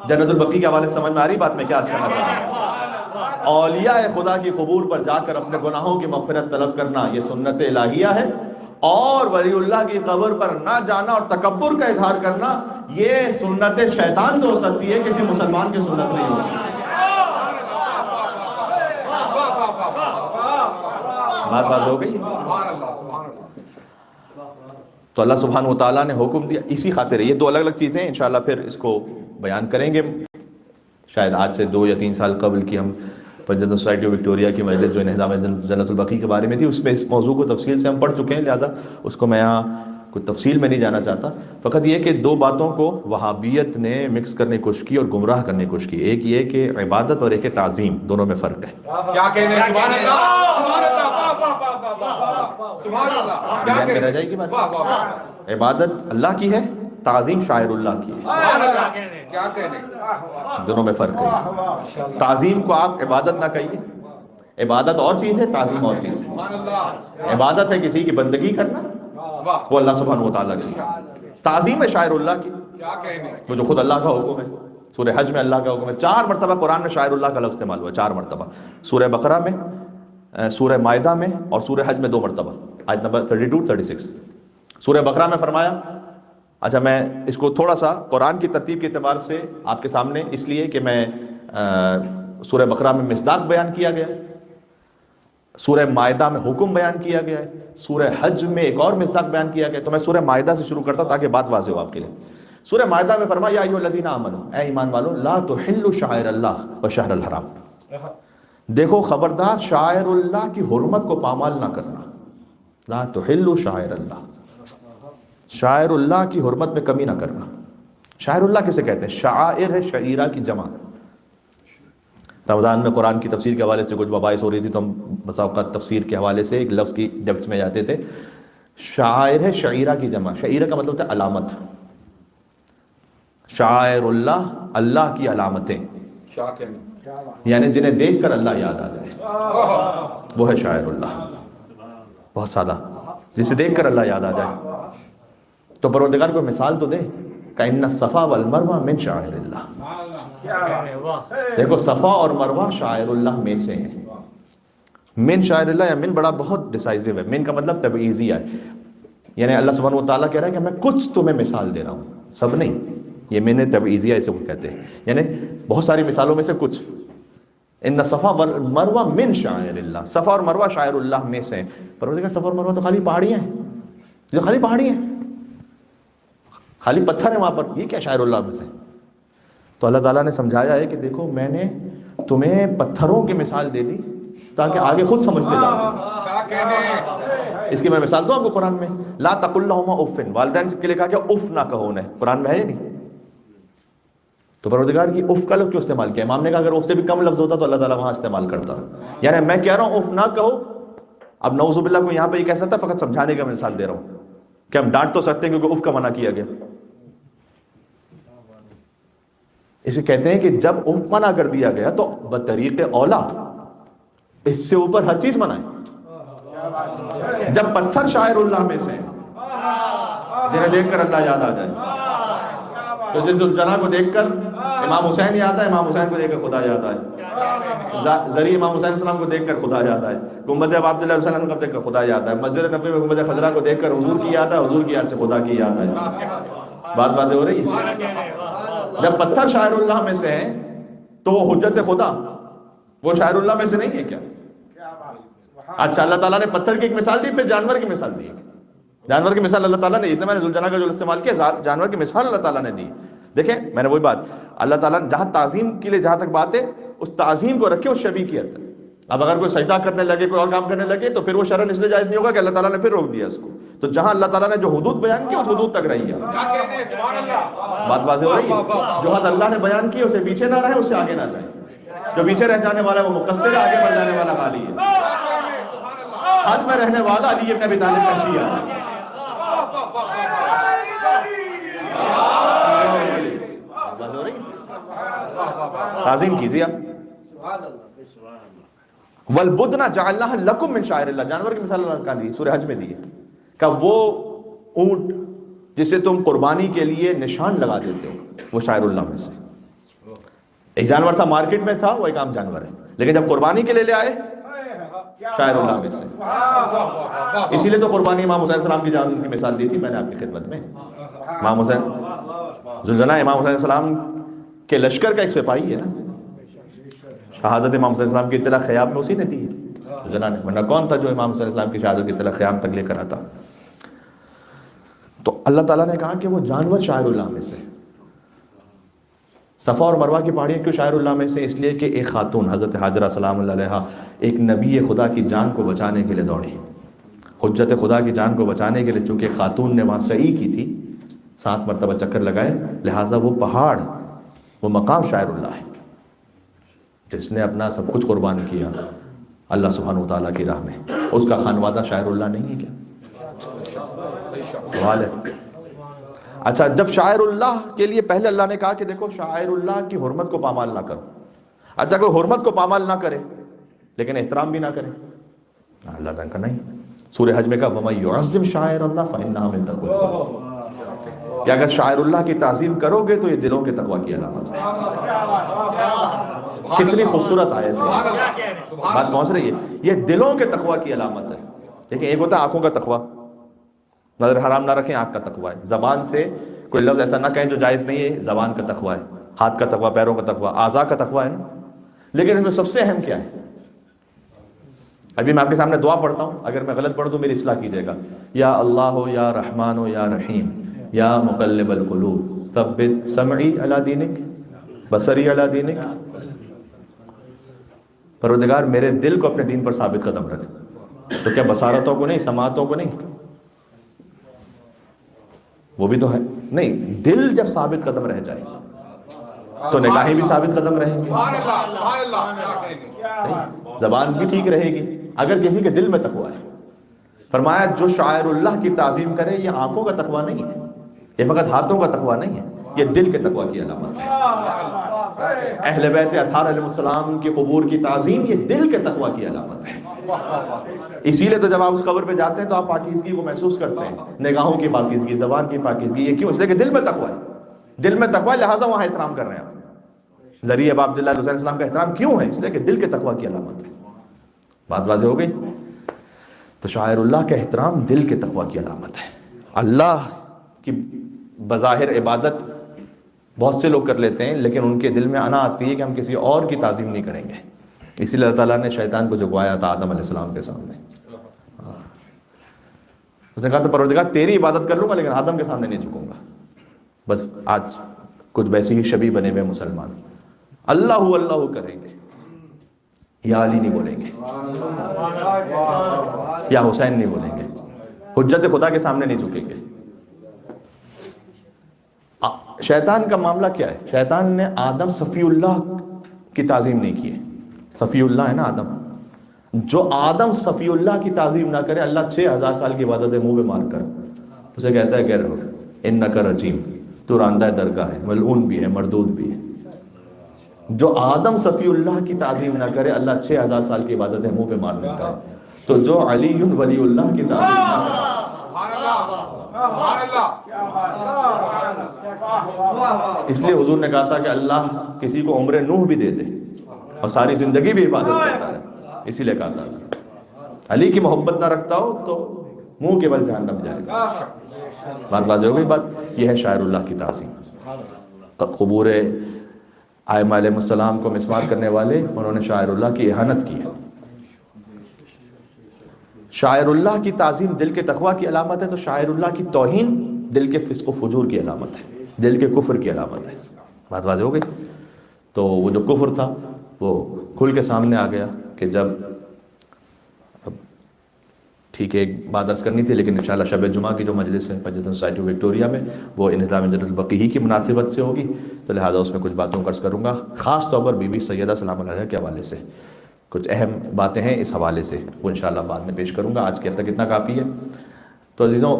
جنت البقیع کے حوالے سے سمجھ میں آ رہی بات میں کیا عرض کرنا چاہتا ہوں؟ اولیاء خدا کی قبور پر جا کر اپنے گناہوں کی مغفرت طلب کرنا یہ سنت الہیہ ہے، اور ولی اللہ کی قبر پر نہ جانا اور تکبر کا اظہار کرنا یہ سنت شیطان تو ہو سکتی ہے، کسی مسلمان کی سنت نہیں ہو سکتی۔ بات واضح ہو گئی؟ تو اللہ سبحانہ وتعالیٰ نے حکم دیا، اسی خاطر یہ 2 الگ الگ چیزیں ہیں، انشاءاللہ پھر اس کو بیان کریں گے، شاید آج سے 2 یا 3 سال قبل کی ہم پنجاب سوسائٹی آف وکٹوریا کی مجلس جو انہدام جنت البقیع کے بارے میں تھی، اس میں اس موضوع کو تفصیل سے ہم پڑھ چکے ہیں، لہٰذا اس کو میں یہاں کوئی تفصیل میں نہیں جانا چاہتا. فقط یہ کہ دو باتوں کو وہابیت نے مکس کرنے کی کوشش کی اور گمراہ کرنے کی کوشش کی. ایک یہ کہ عبادت اور ایک ہے تعظیم، دونوں میں فرق ہے. کیا کہنے سبحان اللہ سبحان اللہ واہ واہ واہ واہ واہ سبحان اللہ. کیا رہ کہنے جائے گی بات. واہ واہ واہ عبادت اللہ کی ہے، تعظیم شاعر اللہ کی ہے. سبحان اللہ. کیا کہنے دونوں میں فرق ہے. تعظیم کو آپ عبادت نہ کہیے، عبادت اور چیز ہے، تعظیم اور چیز ہے. سبحان اللہ. عبادت ہے کسی کی بندگی کرنا، واہ وہ اللہ سبحانہ و تعالیٰ کی. تعظیم ہے شاعر اللہ کی، کیا کہنے وہ جو خود اللہ کا حکم ہے. سورہ حج میں اللہ کا حکم ہے. 4 مرتبہ قرآن میں شاعر اللہ کا لفظ استعمال ہوا، 4 مرتبہ. سورہ بقرہ میں، سورہ مائدہ میں اور سورہ حج میں 2 مرتبہ، آیت نمبر 32 36. سورہ بقرہ میں فرمایا، اچھا میں اس کو تھوڑا سا قرآن کی ترتیب کے اعتبار سے آپ کے سامنے، اس لیے کہ میں سورہ بقرہ میں مصداق بیان کیا گیا ہے، سورہ مائدہ میں حکم بیان کیا گیا ہے، سورہ حج میں ایک اور مصداق بیان کیا گیا ہے. تو میں سورہ مائدہ سے شروع کرتا ہوں تاکہ بات واضح ہو آپ کے لیے. سورہ مائدہ میں فرمایا، یا ایھا الذین آمنوا، اے ایمان والو، لا تحلوا شعائر اللہ والشہر الحرام. دیکھو خبردار شاعر اللہ کی حرمت کو پامال نہ کرنا. لا تحلوا شعائر اللہ، شاعر اللہ کی حرمت میں کمی نہ کرنا. شاعر اللہ کسے کہتے ہیں؟ شعائر ہے شعیرہ کی جمع. رمضان میں قرآن کی تفسیر کے حوالے سے کچھ مباحث ہو رہی تھی تو ہم بسا اوقات تفسیر کے حوالے سے ایک لفظ کی ڈیپتھ میں جاتے تھے. شاعر ہے شعیرہ کی جمع. شعیرہ کا مطلب ہوتا ہے علامت. شاعر اللہ، اللہ کی علامتیں، کیا کہنے یعنی جنہیں دیکھ کر اللہ یاد آ جائے، وہ ہے شاعر اللہ. بہت سادہ، جسے دیکھ کر اللہ یاد آ جائے. تو پروردگار کو مثال تو دے کہ ان الصفا والمروہ من شعائر اللہ. دیکھو صفا اور مروہ شاعر اللہ میں سے ہیں. من شاعر اللہ یا من بڑا بہت ڈیسائزو ہے. من کا مطلب تبعیضی ہے، یعنی اللہ سبحانہ و تعالیٰ کہہ رہا ہے کہ میں کچھ تمہیں مثال دے رہا ہوں، سب نہیں. یہ من تبعیضیہ اسے وہ کہتے ہیں، یعنی بہت ساری مثالوں میں سے کچھ. ان صفا والمروہ من شاعر اللہ، صفا اور مروہ شاعر اللہ میں سے ہیں. پروردگار صفا اور مروہ تو خالی پہاڑیاں ہیں، جو خالی پہاڑی ہیں، خالی پتھر ہیں وہاں پر، یہ کیا شاعر اللہ میں سے؟ تو اللہ تعالیٰ نے سمجھایا ہے کہ دیکھو میں نے تمہیں پتھروں کی مثال دے دی تاکہ آگے خود سمجھتے جاؤ. کیا کہنے اس کی میں مثال دوں آپ کو قرآن میں. لا تقل لہما اف، والدین کے لیے کہا کہ اف نہ کہو انہیں. قرآن میں ہے یا نہیں؟ تو پروردگار کی اف کا لفظ کیوں استعمال کیا؟ امام نے کہا اگر اف سے بھی کم لفظ ہوتا تو اللہ تعالیٰ وہاں استعمال کرتا. یعنی میں کہہ رہا ہوں اف نہ کہو. اب نعوذ باللہ کو یہاں پہ یہ کہہ سکتا ہے، فقط سمجھانے کا مثال دے رہا ہوں کہ ہم ڈانٹ تو سکتے ہیں کیونکہ اف کا منع کیا گیا. اسے کہتے ہیں کہ جب اف منع کر دیا گیا تو بطریق اولا اس سے اوپر ہر چیز منع ہے. جب پتھر شاعر اللہ میں سے جنہیں دیکھ کر اللہ یاد آ جائے، تو جس ذوالجلال کو دیکھ کر امام حسین یاد آئے، امام حسین کو دیکھ کر خدا یاد آئے. ذریعہ امام حسین السلام کو دیکھ کر خدا یاد آئے. گنبد اب عبداللہ علیہ السلام کو دیکھ کر خدا یاد آئے. مسجد نبوی میں گنبد خضرا کو دیکھ کر حضور کی یاد آئے، حضور کی یاد سے خدا کی یاد آئے. بات واضح ہو رہی ہے؟ جب پتھر شاعر اللہ میں سے ہیں تو وہ حجت خدا، وہ شاعر اللہ میں سے نہیں ہے کیا؟ اچھا اللہ تعالیٰ نے پتھر کی ایک مثال دی، پھر جانور کی مثال دی. جانور کی مثال اللہ تعالیٰ نے، اس میں نے ذوالجلال کا جو استعمال کیا، جانور کی مثال اللہ تعالیٰ نے دی. دیکھیں میں نے وہی بات، اللہ تعالیٰ نے جہاں تعظیم کے لیے جہاں تک بات ہے، اس تعظیم کو رکھے اس شبیہیت. اب اگر کوئی سجدہ کرنے لگے، کوئی اور کام کرنے لگے، تو پھر وہ شرعاً اس لیے جائز نہیں ہوگا کہ اللہ تعالیٰ نے پھر روک دیا اس کو. تو جہاں اللہ تعالیٰ نے جو حدود بیان کی اس حدود تک رہی ہے. کیا کہنے سبحان اللہ. بات واضح ہو رہی ہے؟ جو حد اللہ نے بیان کی اسے پیچھے نہ رہے، اس سے آگے نہ جائیں. جو پیچھے رہ جانے والا ہے وہ مقصر ہے، آگے بڑھ جانے والا خالی ہے. حد میں رہنے والا علی ابن ابی طالب کا شیعہ ہے. تعظیم کیجیے آپ. والبدن جعلناها لکم من شعائر اللہ، جانور کی مثال اللہ کا دی سورہ حج میں دی ہے کہ وہ اونٹ جسے تم قربانی کے لیے نشان لگا دیتے ہو وہ شاعر اللہ میں سے ایک جانور تھا. مارکیٹ میں تھا وہ ایک عام جانور ہے، لیکن جب قربانی کے لیے لے آئے شاعر اللہ میں سے. اسی لیے تو قربانی امام حسین السلام کی جان کی مثال دی تھی میں نے آپ کی خدمت میں. امام حسین ذوالجلال امام حسین السلام کے لشکر کا ایک سپاہی ہے نا. شہادت امام حسین السلام کی اطلاع خیام میں اسی نے دی ہے ذوالجلال نے، ورنہ کون تھا جو امام حسین السلام کی شہادت کی اطلاع خیام تک لے کر آتا. تو اللہ تعالیٰ نے کہا کہ وہ جانور شاعر اللہ میں سے. صفا اور مروہ کی پہاڑیاں کیوں شاعر اللہ میں سے؟ اس لیے کہ ایک خاتون حضرت حاجرہ سلام اللہ علیہا ایک نبی خدا کی جان کو بچانے کے لیے دوڑی، حجت خدا کی جان کو بچانے کے لیے، چونکہ خاتون نے وہاں سعی کی تھی، 7 مرتبہ چکر لگائے، لہٰذا وہ پہاڑ، وہ مقام شاعر اللہ ہے جس نے اپنا سب کچھ قربان کیا اللہ سبحانہ و تعالیٰ کی راہ میں، اس کا خانوادہ شاعر اللہ نہیں ہے کیا؟ سوال ہے۔ اچھا، جب شاعر اللہ کے لیے پہلے اللہ نے کہا کہ دیکھو شاعر اللہ کی حرمت کو پامال نہ کرو، اچھا کوئی حرمت کو پامال نہ کرے لیکن احترام بھی نہ کرے، اللہ نے کہا نہیں، سورہ حج میں کہا وَمَن يُعَظِّمْ شَعَائِرَ اللَّهِ فَإِنَّهَا مِن تَقْوَى الْقُلُوبِ، کہ اگر شاعر اللہ کی تعظیم کرو گے تو یہ دلوں کے تقوی کی علامت ہے۔ کتنی خوبصورت آیت ہے، بات پہنچ رہی ہے، یہ دلوں کے تقوی کی علامت ہے۔ دیکھیں ایک ہوتا ہے آنکھوں کا تقوی، نظر حرام نہ رکھیں، آنکھ کا تقوی ہے، زبان سے کوئی لفظ ایسا نہ کہیں جو جائز نہیں ہے، زبان کا تقوی ہے، ہاتھ کا تقوی، پیروں کا تقوی، اعضاء کا تقوی ہے نا، لیکن اس میں سب سے اہم کیا ہے؟ ابھی میں آپ کے سامنے دعا پڑھتا ہوں، اگر میں غلط پڑھوں تو میری اصلاح کیجیے گا، یا اللہ یا رحمان یا رحیم یا مقلب القلوب ثبت سمعی علی دینک بصری علی دینک، پروردگار میرے دل کو اپنے دین پر ثابت قدم رکھ، تو کیا بصارتوں کو نہیں، سماعتوں کو نہیں، وہ بھی تو ہے نہیں، دل جب ثابت قدم رہ جائے تو نگاہیں بھی ثابت قدم رہیں گی، زبان بھی ٹھیک رہے گی اگر کسی کے دل میں تقوی ہے۔ فرمایا جو شاعر اللہ کی تعظیم کرے یہ آنکھوں کا تقوی نہیں ہے، یہ فقط ہاتھوں کا تقوی نہیں ہے، یہ دل کے تقوی کی علامت ہے۔ اہل بیت اطہار علیہ السلام کی قبور کی تعظیم یہ دل کے تقوی کی علامت ہے۔ اسی لیے تو جب آپ اس قبر پہ جاتے ہیں تو آپ پاکیزگی کو محسوس کرتے ہیں، نگاہوں کی پاکیزگی، زبان کی پاکیزگی، یہ کیوں؟ اس لیے کہ دل میں تقوی ہے، دل میں تقوی ہے، لہٰذا وہاں احترام کر رہے ہیں آپ۔ ذریعہ ابا عبداللہ علیہ السلام کا احترام کیوں ہے؟ اس لیے کہ دل کے تقوی کی علامت ہے۔ بات واضح ہو گئی؟ تو شاعر اللہ کا احترام دل کے تقوی کی علامت ہے۔ اللہ کی بظاہر عبادت بہت سے لوگ کر لیتے ہیں لیکن ان کے دل میں انا آتی ہے کہ ہم کسی اور کی تعظیم نہیں کریں گے، اسی لیے اللہ تعالیٰ نے شیطان کو جھکوایا تھا آدم علیہ السلام کے سامنے، اس نے کہا تو پروردگار تیری عبادت کر لوں گا لیکن آدم کے سامنے نہیں جھکوں گا۔ بس آج کچھ ویسے ہی شبیہ بنے ہوئے مسلمان اللہ اللہ کریں گے، یا علی نہیں بولیں گے، یا حسین نہیں بولیں گے، حجت خدا کے سامنے نہیں جھکیں گے۔ شیطان کا معاملہ کیا ہے؟ شیطان نے آدم صفی اللہ کی تعظیم نہیں کی ہے، صفی اللہ ہے نا آدم، جو آدم صفی اللہ کی تعظیم نہ کرے اللہ 6000 سال کی عبادت ہے منہ پہ مار کر اسے کہتا ہے کہ انک رجیم، تو راندہ درگاہ ہے، ملعون بھی ہے، مردود بھی ہے۔ جو آدم صفی اللہ کی تعظیم نہ کرے اللہ 6000 سال کی عبادت ہے منہ پہ مار دیتا ہے۔ تو جو علی ولی اللہ کی تعظیم نہ کرے، اس لیے حضور نے کہا تھا کہ اللہ کسی کو عمر نوح بھی دے دے اور ساری زندگی بھی عبادت کرتا ہے، اسی لیے کہا تھا علی کی محبت نہ رکھتا ہو تو منہ کے بل جہنم جائے گا۔ بات واضح ہو گئی؟ بات یہ ہے شاعر اللہ کی تعظیم۔ قبور ائمہ علیہ السلام کو مسمار کرنے والے انہوں نے شاعر اللہ کی اہانت کی ہے۔ شاعر اللہ کی تعظیم دل کے تقوی کی علامت ہے، تو شاعر اللہ کی توہین دل کے فسق و فجور کی علامت ہے، دل کے کفر کی علامت ہے۔ بات واضح ہو گئی؟ تو وہ جو کفر تھا وہ کھل کے سامنے آ گیا کہ جب ٹھیک ہے ایک بات عرض کرنی تھی لیکن انشاءاللہ شب جمعہ کی جو مجلس ہے پنجتن سوسائٹی وکٹوریا میں وہ انہدام جنت البقیع کی مناسبت سے ہوگی، تو لہٰذا اس میں کچھ باتوں کا عرض کروں گا، خاص طور پر بی بی سیدہ سلام اللہ علیہا کے حوالے سے کچھ اہم باتیں ہیں، اس حوالے سے وہ انشاءاللہ بعد میں پیش کروں گا، آج کے تک اتنا کافی ہے۔ تو عزیزوں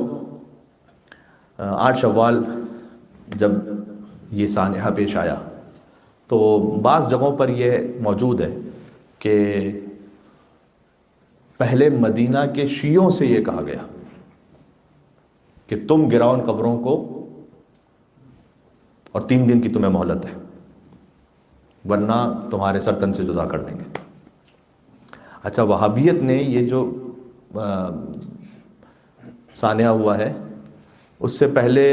8 شوال جب یہ سانحہ پیش آیا تو بعض جگہوں پر یہ موجود ہے کہ پہلے مدینہ کے شیعوں سے یہ کہا گیا کہ تم گراؤ ان قبروں کو اور 3 دن کی تمہیں مہلت ہے ورنہ تمہارے سر تن سے جدا کر دیں گے۔ اچھا، وہابیت نے یہ جو سانحہ ہوا ہے اس سے پہلے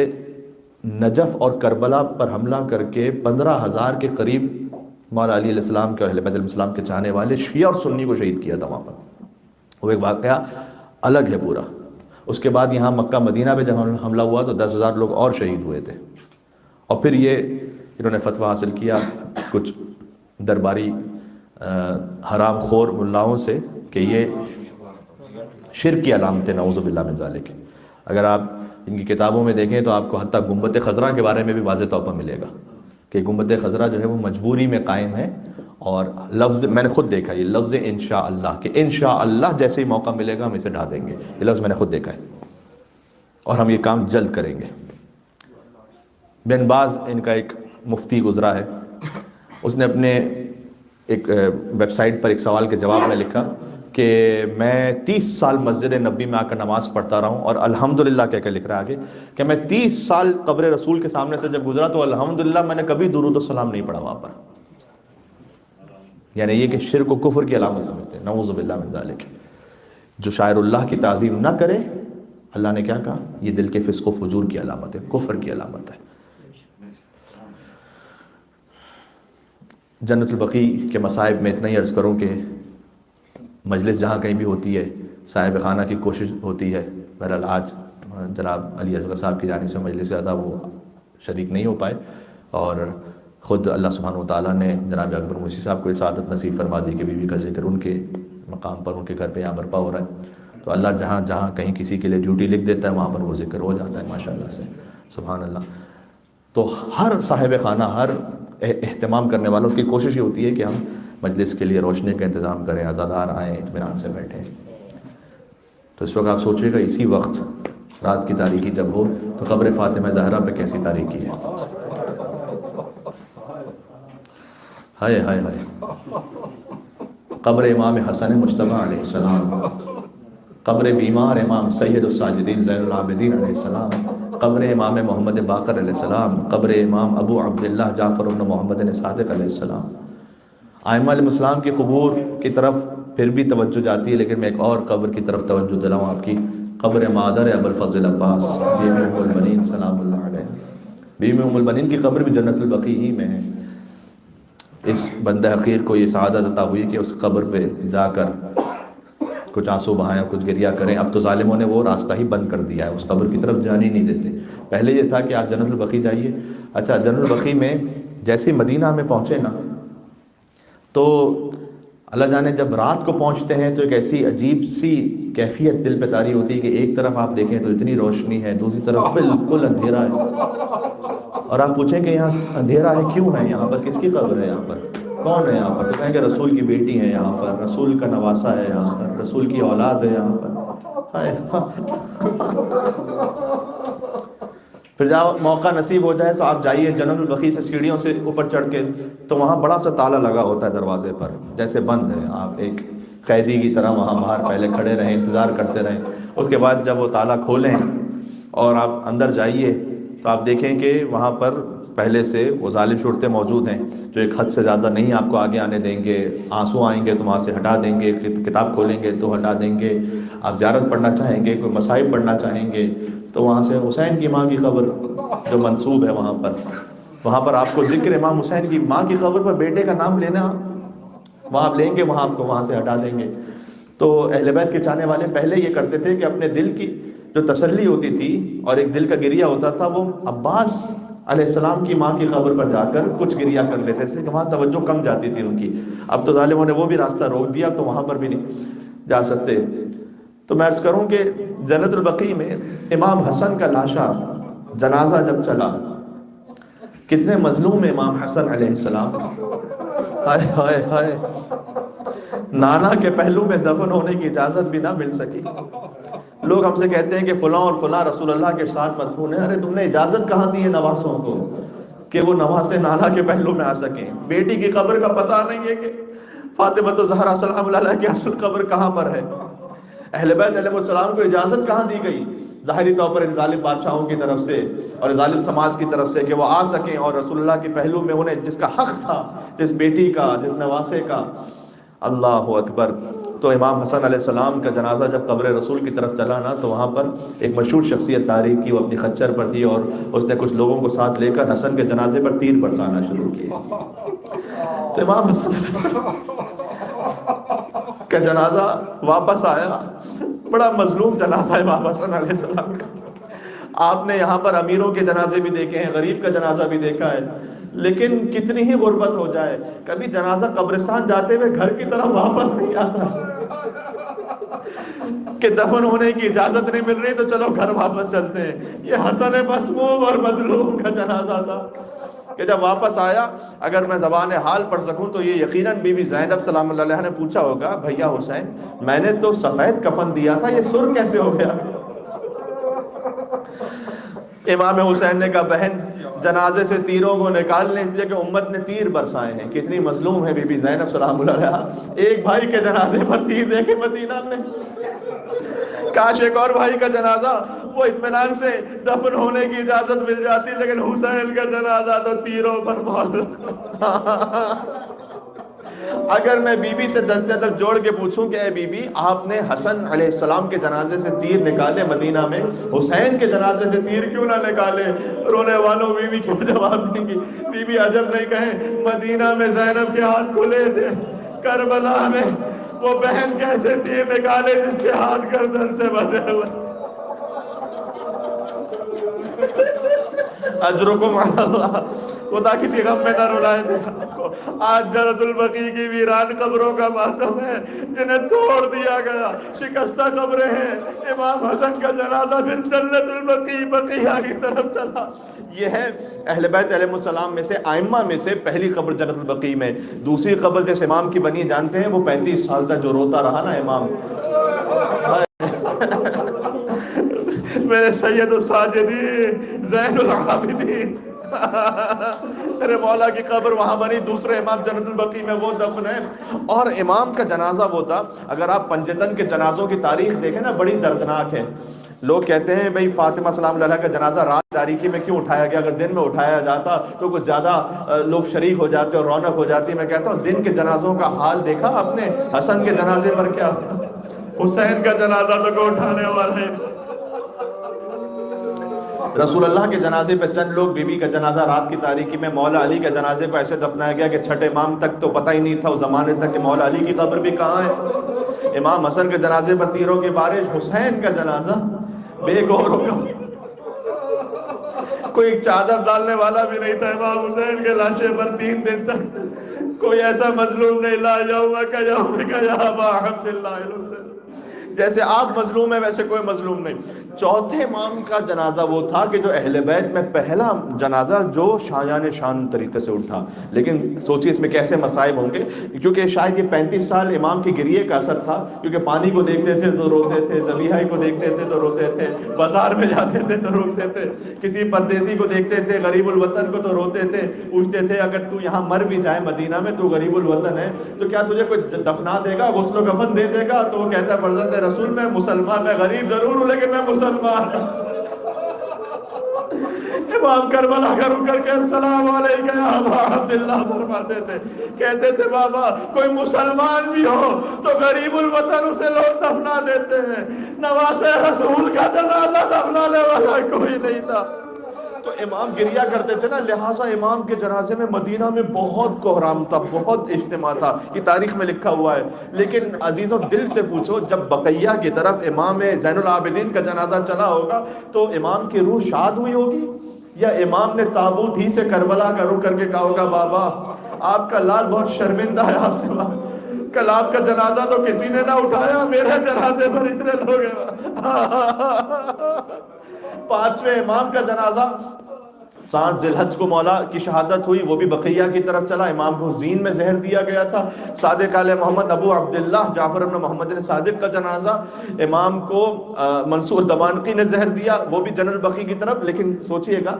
نجف اور کربلا پر حملہ کر کے 15,000 کے قریب مولا علی علیہ السلام کے اور اہل بیت علیہ السلام کے چاہنے والے شیعہ اور سنی کو شہید کیا تھا وہاں پر، وہ ایک واقعہ الگ ہے پورا۔ اس کے بعد یہاں مکہ مدینہ پہ جب حملہ ہوا تو 10,000 لوگ اور شہید ہوئے تھے، اور پھر یہ انہوں نے فتویٰ حاصل کیا کچھ درباری حرام خور ملاؤں سے کہ یہ شرک کی علامت ہے، نعوذ باللہ من ذالک۔ اگر آپ ان کی کتابوں میں دیکھیں تو آپ کو حتیٰ گنبد خضرا کے بارے میں بھی واضح طور پر ملے گا کہ گنبد خضرا جو ہے وہ مجبوری میں قائم ہے، اور لفظ میں نے خود دیکھا، یہ لفظ انشاءاللہ کہ انشاءاللہ جیسے ہی موقع ملے گا ہم اسے ڈھا دیں گے، یہ لفظ میں نے خود دیکھا ہے، اور ہم یہ کام جلد کریں گے۔ بن باز ان کا ایک مفتی گزرا ہے، اس نے اپنے ایک ویب سائٹ پر ایک سوال کے جواب میں لکھا کہ میں 30 سال مسجد نبوی میں آ کر نماز پڑھتا رہا ہوں، اور الحمدللہ کہہ کے لکھ رہا ہے آگے کہ میں 30 سال قبر رسول کے سامنے سے جب گزرا تو الحمدللہ میں نے کبھی درود و سلام نہیں پڑھا وہاں پر۔ یعنی یہ کہ شرک و کفر کی علامت سمجھتے ہیں، نعوذ باللہ من ذالک۔ جو شاعر اللہ کی تعظیم نہ کرے، اللہ نے کیا کہا؟ یہ دل کے فسق و فجور کی علامت ہے، کفر کی علامت ہے۔ جنت البقیع کے مصائب میں اتنا ہی عرض کروں کہ مجلس جہاں کہیں بھی ہوتی ہے صاحب خانہ کی کوشش ہوتی ہے، بہرحال آج جناب علی اصغر صاحب کی جانب سے مجلس زیادہ وہ شریک نہیں ہو پائے، اور خود اللہ سبحانہ و تعالیٰ نے جناب اکبر موسی صاحب کو سعادت نصیب فرما دی کہ بیوی کا ذکر ان کے مقام پر ان کے گھر پہ یہاں برپا ہو رہا ہے، تو اللہ جہاں جہاں کہیں کسی کے لیے ڈیوٹی لکھ دیتا ہے وہاں پر وہ ذکر ہو جاتا ہے ماشاءاللہ سے، سبحان اللہ۔ تو ہر صاحب خانہ، ہر اہتمام کرنے والا، اس کی کوشش یہ ہوتی ہے کہ ہم مجلس کے لیے روشنی کا انتظام کریں، عزادار آئیں، اطمینان سے بیٹھیں۔ تو اس وقت آپ سوچیے گا اسی وقت رات کی تاریکی جب ہو تو قبر فاطمہ زہرا پہ کیسی تاریکی ہے، ہائے ہائے ہائے۔ قبر امام حسن مجتبیٰ علیہ السلام، قبر بیمار امام سید الساجدین زین العابدین علیہ السلام، قبر امام محمد باقر علیہ السلام، قبر امام ابو عبداللہ جعفر بن محمد صادق علیہ السلام۔ ائمہ علیہ السلام کی قبور کی طرف پھر بھی توجہ جاتی ہے، لیکن میں ایک اور قبر کی طرف توجہ دلاؤں آپ کی، قبر مادر ابو الفضل عباس بیوی ام البنین سلام اللہ علیہ۔ بیوی ام البنین کی قبر بھی جنت البقیع ہی میں ہے۔ اس بندہ حقیر کو یہ سعادت عطا ہوئی کہ اس قبر پہ جا کر کچھ آنسو بہائیں، کچھ گریہ کریں۔ اب تو ظالموں نے وہ راستہ ہی بند کر دیا ہے، اس قبر کی طرف جانے ہی نہیں دیتے۔ پہلے یہ تھا کہ آپ جنت البقیع جائیے۔ اچھا، جنت البقیع میں جیسے مدینہ میں پہنچے نا تو اللہ جانے جب رات کو پہنچتے ہیں تو ایک ایسی عجیب سی کیفیت دل پہ طاری ہوتی ہے کہ ایک طرف آپ دیکھیں تو اتنی روشنی ہے، دوسری طرف بالکل اندھیرا ہے، اور آپ پوچھیں کہ یہاں اندھیرا ہے کیوں ہے، یہاں پر کس کی قبر ہے، یہاں پر کون ہے، یہاں پر تو کہیں گے رسول کی بیٹی ہے، یہاں پر رسول کا نواسا ہے، یہاں پر رسول کی اولاد ہے، یہاں پر۔ پھر جب موقع نصیب ہو جائے تو آپ جائیے جنت البقیع سے سیڑھیوں سے اوپر چڑھ کے، تو وہاں بڑا سا تالا لگا ہوتا ہے دروازے پر، جیسے بند ہے، آپ ایک قیدی کی طرح وہاں باہر پہلے کھڑے رہیں، انتظار کرتے رہیں۔ اس کے بعد جب وہ تالا کھولیں اور آپ اندر جائیے تو آپ دیکھیں کہ وہاں پر پہلے سے وہ ظالم شرطے موجود ہیں جو ایک حد سے زیادہ نہیں آپ کو آگے آنے دیں گے، آنسو آئیں گے تو وہاں سے ہٹا دیں گے، کتاب کھولیں گے تو ہٹا دیں گے، آپ زیارت پڑھنا چاہیں گے، کوئی مصائب پڑھنا چاہیں گے تو وہاں سے حسین کی ماں کی قبر جو منسوب ہے وہاں پر آپ کو ذکر امام حسین کی ماں کی قبر پر بیٹے کا نام لینا وہاں آپ لیں گے، وہاں آپ کو وہاں سے ہٹا دیں گے۔ تو اہل بیت کے چاہنے والے پہلے یہ کرتے تھے کہ اپنے دل کی جو تسلی ہوتی تھی اور ایک دل کا گریہ ہوتا تھا، وہ عباس علیہ السلام کی ماں کی قبر پر جا کر کچھ گریہ کر لیتے تھے کہ وہاں توجہ کم جاتی تھی ان کی۔ اب تو ظالموں نے وہ بھی راستہ روک دیا، تو وہاں پر بھی نہیں جا سکتے۔ تو میں عرض کروں کہ جنت البقیع میں امام حسن کا لاشا جنازہ جب چلا، کتنے مظلوم امام حسن علیہ السلام، ہائے ہائے ہائے، نانا کے پہلو میں دفن ہونے کی اجازت بھی نہ مل سکی۔ لوگ ہم سے کہتے ہیں کہ فلاں اور فلاں رسول اللہ کے ساتھ مدفون ہے۔ ارے تم نے اجازت کہاں دی ہے نواسوں کو کہ وہ نواسے نانا کے پہلو میں آ سکیں؟ بیٹی کی قبر کا پتہ نہیں ہے کہ فاطمہ الزہرا سلام اللہ علیہا کی اصل قبر کہاں پر ہے؟ اہل بیت علیہ السلام کو اجازت کہاں دی گئی؟ ظاہری طور پر ان ظالم بادشاہوں کی طرف سے اور ظالم سماج کی طرف سے کہ وہ آ سکیں اور رسول اللہ کے پہلو میں انہیں جس کا حق تھا، جس بیٹی کا، جس نواسے کا۔ اللہ اکبر۔ تو امام حسن علیہ السلام کا جنازہ جب قبر رسول کی طرف چلا نا تو وہاں پر ایک مشہور شخصیت تاریخ کی، وہ اپنی خچر پر تھی اور اس نے کچھ لوگوں کو ساتھ لے کر حسن کے جنازے پر تیر برسانا شروع کیا۔ تو امام حسن علیہ السلام کا جنازہ واپس آیا، بڑا مظلوم جنازہ امام حسن علیہ السلام کا۔ آپ نے یہاں پر امیروں کے جنازے بھی دیکھے ہیں، غریب کا جنازہ بھی دیکھا ہے، لیکن کتنی ہی غربت ہو جائے کبھی جنازہ قبرستان جاتے ہوئے گھر کی طرف واپس نہیں آتا کہ دفن ہونے کی اجازت نہیں مل رہی تو چلو گھر واپس چلتے ہیں۔ یہ حسن مسموم اور مظلوم کا جنازہ تھا کہ جب واپس آیا، اگر میں زبان حال پڑھ سکوں تو یہ یقیناً بی بی زینب سلام اللہ علیہ نے پوچھا ہوگا، بھیا حسین میں نے تو سفید کفن دیا تھا، یہ سرخ کیسے ہو گیا؟ امام حسین نے کہا بہن جنازے سے تیروں کو نکالنے اس لیے کہ امت نے تیر برسائے ہیں۔ کتنی مظلوم ہے بی بی زینب سلام اللہ علیہ، ایک بھائی کے جنازے پر تیر دے کے مدینہ میں، کاش ایک اور بھائی کا جنازہ وہ اطمینان سے دفن ہونے کی اجازت مل جاتی، لیکن حسین کا جنازہ تو تیروں پر معلق۔ اگر میں بی بی سے دستے تک جوڑ کے پوچھوں کہ اے بی بی آپ نے حسن علیہ السلام کے جنازے سے تیر نکالے مدینہ میں، حسین کے جنازے سے تیر کیوں نہ نکالے؟ رونے والوں بی بی کیوں جواب دیں گی؟ بی بی عجب نہیں کہیں، مدینہ میں زینب کے ہاتھ کھلے تھے، کربلا میں وہ بہن کیسے تیر نکالے جس کے ہاتھ گردن سے بندھے ہوئے؟ اجرکم علی اللہ، خدا کسی غم میں نہ رلائے سے کو۔ آج جنت البقیع کی ویران قبروں کا ماتم ہے جنہیں توڑ دیا گیا، شکستہ قبریں ہیں۔ امام حسن کا جنازہ پھر جنت البقیع بقیہ کی طرف چلا۔ یہ ہے اہل بیت علیہ السلام میں سے ائمہ میں سے پہلی قبر جنت البقیع میں۔ دوسری قبر جس امام کی بنی جانتے ہیں، وہ 35 سال تک جو روتا رہا نا امام، میرے سید الساجدین زین العابدین، میرے مولا کی قبر وہاں بنی، دوسرے امام جنت البقیع میں وہ دفن ہے۔ اور امام کا جنازہ وہ تھا، اگر آپ پنجتن کے جنازوں کی تاریخ دیکھیں نا بڑی دردناک ہے۔ لوگ کہتے ہیں بھئی فاطمہ سلام اللہ کا جنازہ رات تاریخی میں کیوں اٹھایا گیا؟ اگر دن میں اٹھایا جاتا تو کچھ زیادہ لوگ شریک ہو جاتے اور رونق ہو جاتی۔ میں کہتا ہوں دن کے جنازوں کا حال دیکھا آپ نے؟ حسن کے جنازے پر کیا، حسین کا جنازہ تو کوئی اٹھانے والے۔ رسول اللہ کے جنازے پہ چند لوگ، بی بی کا جنازہ رات کی تاریکی میں، مولا علی کے جنازے پہ ایسے دفنایا گیا کہ چھٹے امام تک تو پتہ ہی نہیں تھا اس زمانے تک کہ مولا علی کی قبر بھی کہاں ہے۔ امام حسن کے جنازے پر تیروں کی بارش، حسین کا جنازہ بے گوروں کا، کوئی چادر ڈالنے والا بھی نہیں تھا امام حسین کے لاشے پر 3 دن تک۔ کوئی ایسا مظلوم نہیں، لا یومک یومک یا ابا عبداللہ الحسین، جیسے آپ مظلوم ہیں ویسے کوئی مظلوم نہیں۔ چوتھے امام کا جنازہ وہ تھا کہ جو اہل بیت میں پہلا جنازہ جو شایان شان طریقے سے اٹھا، لیکن سوچیے اس میں کیسے مصائب ہوں گے، کیونکہ شاید یہ 35 سال امام کی گریے کا اثر تھا، کیونکہ پانی کو دیکھتے تھے تو روتے تھے، ذبیحہ کو دیکھتے تھے تو روتے تھے، بازار میں جاتے تھے تو روتے تھے، کسی پردیسی کو دیکھتے تھے، غریب الوطن کو تو روتے تھے، پوچھتے تھے اگر تو یہاں مر بھی جائے مدینہ میں، تو غریب الوطن ہے تو کیا تجھے کوئی دفنا دے گا، غسل و کفن دے دے گا؟ تو وہ کہتا ہے فرزند رسول میں مسلمان، میں غریب ضرور ہوں لیکن میں مسلمان ہوں۔ امام کربلا کا رک کر کے السلام علیکم یا ابا عبداللہ فرماتے تھے، کہتے تھے بابا کوئی مسلمان بھی ہو تو غریب الوطن اسے لوگ دفنا دیتے ہیں، نواسے رسول کا جنازہ دفنانے والا کوئی نہیں تھا۔ تو امام گریا کرتے تھے نا، لہٰذا امام کے جنازے میں مدینہ میں بہت کوہرام تھا، بہت اجتماع تھا، یہ تاریخ میں لکھا ہوا ہے۔ لیکن عزیزوں دل سے پوچھو، جب بقیہ کی طرف امام زین العابدین کا جنازہ چلا ہوگا تو امام کی روح شاد ہوئی ہوگی، یا امام نے تابوت ہی سے کربلا کا رخ کر کے کہا ہوگا بابا آپ کا لال بہت شرمندہ ہے آپ سے، کل آپ کا جنازہ تو کسی نے نہ اٹھایا، میرے جنازے پر اتنے لوگ ہیں۔ 5ویں امام کا جنازہ 7 ذی الحج کو مولا کی شہادت ہوئی، وہ بھی بقیہ کی طرف چلا، امام کو زین میں زہر دیا گیا تھا۔ صادق علیہ محمد ابو عبداللہ جعفر بن محمد صادق کا جنازہ، امام کو منصور دمانقی نے زہر دیا، وہ بھی جنت البقیع کی طرف۔ لیکن سوچئے گا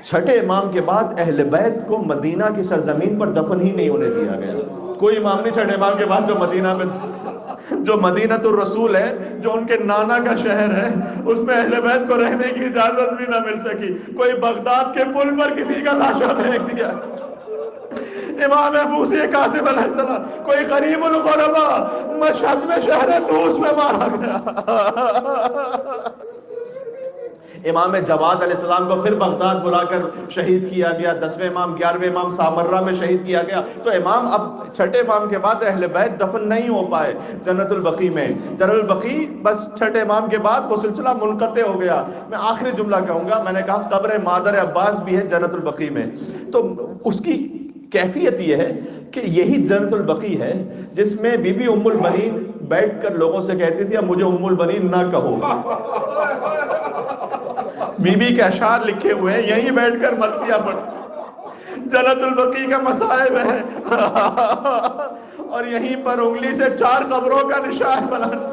6ٹھے امام کے بعد اہل بیت کو مدینہ کی سرزمین پر دفن ہی نہیں ہونے دیا گیا۔ کوئی امام نہیں 6ٹھے امام کے بعد جو مدینہ میں، جو مدینہ الرسول ہے، جو ان کے نانا کا شہر ہے، اس میں اہل بیت کو رہنے کی اجازت بھی نہ مل سکی۔ کوئی بغداد کے پل پر کسی کا لاشا پھینک دیا، امام موسی کاظم علیہ السلام، کوئی غریب الغربا مشہد میں شہر طوس میں مارا گیا۔ امام جواد علیہ السلام کو پھر بغداد بلا کر شہید کیا گیا، 10ویں امام 11ویں امام سامرہ میں شہید کیا گیا. تو امام اب چھٹے امام کے بعد اہل بیت دفن نہیں ہو پائے جنت البقیع میں. جنت البقیع بس چھٹے امام کے بعد وہ سلسلہ منقطع ہو گیا. میں آخری جملہ کہوں گا، میں نے کہا قبر مادر عباس بھی ہے جنت البقیع میں. تو اس کی کیفیت یہ ہے کہ یہی جنت البقیع ہے جس میں بی بی ام البنین بیٹھ کر لوگوں سے کہتی تھی اب مجھے ام البنین نہ کہو. بی بی کے اشعار لکھے ہوئے ہیں، یہیں بیٹھ کر مرثیہ پڑھ. جنت البقیع کا مصائب ہے اور یہیں پر انگلی سے 4 قبروں کا نشان بنا تھا.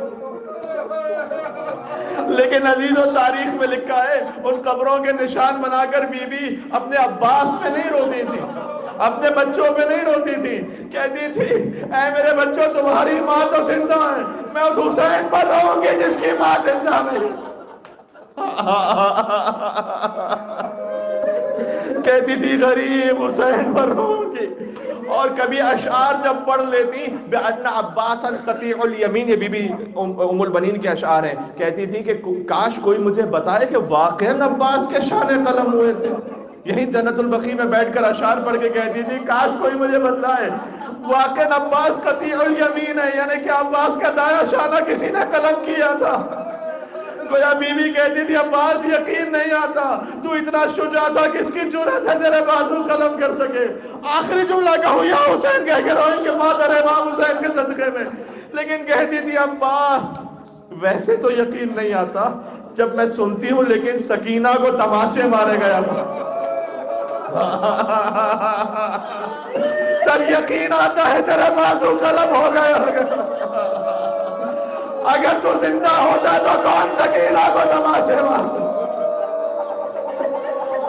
لیکن عزیزو تاریخ میں لکھا ہے ان قبروں کے نشان بنا کر بی بی اپنے عباس پہ نہیں روتی تھی، اپنے بچوں پہ نہیں روتی تھی. کہتی تھی اے میرے بچوں تمہاری ماں تو زندہ ہے، میں اس حسین پر رہوں گی جس کی ماں زندہ نہیں. کہتی تھی غریب حسین پر رہوں گی. اور کبھی اشعار جب پڑھ لیتی بِأَنَّ عَبَّاسًا قَطِيعُ الْيَمِينِ، یہ بی بی ام البنین کے اشعار ہیں. کہتی تھی کہ کاش کوئی مجھے بتائے کہ واقعاً عباس کے شان قلم ہوئے تھے. یہی جنت البقیع میں بیٹھ کر اشعار پڑھ کے کہتی تھی کاش کوئی مجھے بتلائے واقعاً عباس قطیع الیمین ہے، یعنی کہ عباس کا دایاں شانہ کسی نے قلم کیا تھا. گویا بی بی کہتی تھی عباس یقین نہیں آتا، تو اتنا شجاع تھا، کس کی جرأت ہے تیرے بازو قلم کر سکے. آخری جملہ کہوں یا حسین کہہ کے روئیں کہ مادر امام حسین کے صدقے میں. لیکن کہتی تھی عباس ویسے تو یقین نہیں آتا جب میں سنتی ہوں، لیکن سکینہ کو تماچے مارے گیا تھا تب یقین آتا ہے تیرے بازو قلم ہو گیا. اگر تو زندہ ہوتا تو کون سکینہ کو تماچے مارتا.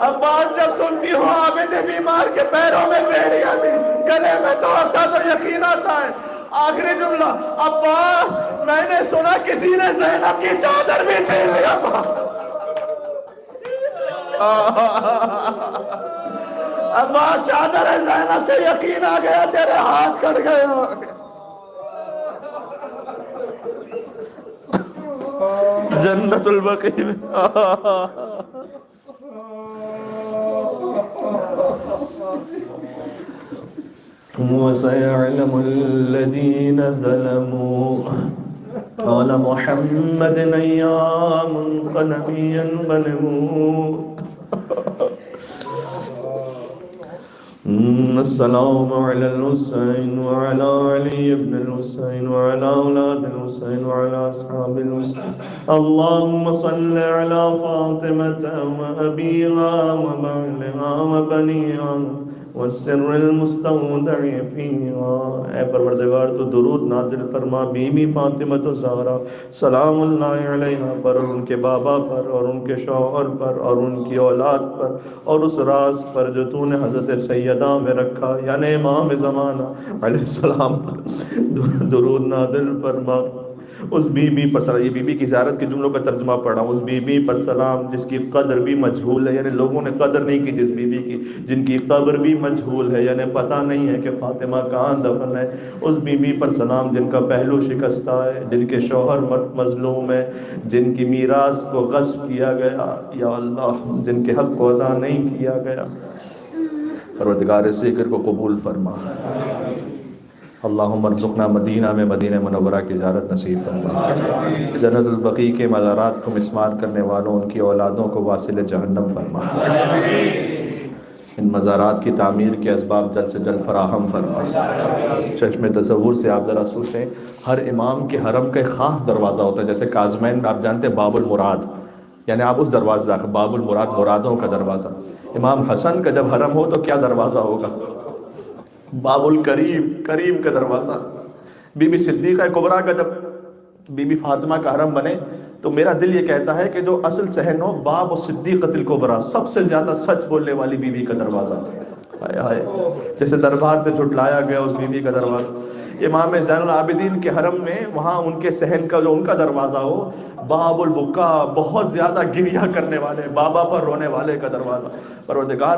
عباس جب سنتی ہوں عابد بیمار کے پیروں میں بیڑیاں تھی، گلے میں توڑتا تو یقین آتا ہے. آخری جملہ عباس میں نے سنا کسی نے زینب کی چادر بھی چھین لیا. عباس چادر زینب سے یقین آ گیا، تیرے ہاتھ کٹ گئے. جنت البقیع میں وَسَيَعْلَمُ الَّذِينَ ظَلَمُوا قَالَ مُحَمَّدٌ أَيَّامٌ قَلَمِ يَنْغَلِمُوا. السلام علی الحسین وعلی علی ابن الحسین وعلی اولاد الحسین وعلی اصحاب الحسین. اللہم صل علی فاطمة وابیها وبعلها وبنیها والسر المستودع فیها. اے پروردگار تو درود نازل فرما بی بی فاطمہ زہرا سلام اللہ علیہا پر، اور ان کے بابا پر، اور ان کے شوہر پر، اور ان کی اولاد پر، اور اس راز پر جو تو نے حضرت سیدہ میں رکھا یعنی امام زمانہ علیہ السلام پر درود نازل فرما. اس بی بی پر سلام. یہ بی بی کی زیارت کے جملوں کا ترجمہ پڑھا. اس بی بی پر سلام جس کی قدر بھی مجہول ہے، یعنی لوگوں نے قدر نہیں کی جس بی بی کی، جن کی قبر بھی مجہول ہے، یعنی پتہ نہیں ہے کہ فاطمہ کہاں دفن ہے. اس بی بی پر سلام جن کا پہلو شکستہ ہے، جن کے شوہر مظلوم ہے، جن کی میراث کو غصب کیا گیا، یا اللہ جن کے حق کو ادا نہیں کیا گیا. پروردگار ذکر کو قبول فرما. اللہم ارزقنا مدینہ میں مدینہ منورہ کی زیارت نصیب فرما. جنت البقیع کے مزارات کو مسمار کرنے والوں ان کی اولادوں کو واصل جہنم فرما. ان مزارات کی تعمیر کے اسباب جلد سے جلد فراہم فرما. چشم تصور سے آپ ذرا سوچیں، ہر امام کے حرم کا ایک خاص دروازہ ہوتا ہے. جیسے کاظمین آپ جانتے ہیں باب المراد، یعنی آپ اس دروازے داخل، باب المراد مرادوں کا دروازہ. امام حسن کا جب حرم ہو تو کیا دروازہ ہوگا؟ باب الکریم، کریم کا دروازہ. بی بی صدیقہ کبریٰ کا جب بی بی فاطمہ کا حرم بنے تو میرا دل یہ کہتا ہے کہ جو اصل صحن ہو باب الصدیقۃ الکبریٰ، سب سے زیادہ سچ بولنے والی بی بی کا دروازہ. ہائے ہائے، جیسے دربار سے جھٹلایا گیا اس بی بی کا دروازہ. امام زین العابدین کے حرم میں وہاں ان کے صحن کا جو ان کا دروازہ ہو باب البکا، بہت زیادہ گریہ کرنے والے، بابا پر رونے والے کا دروازہ. پروردگار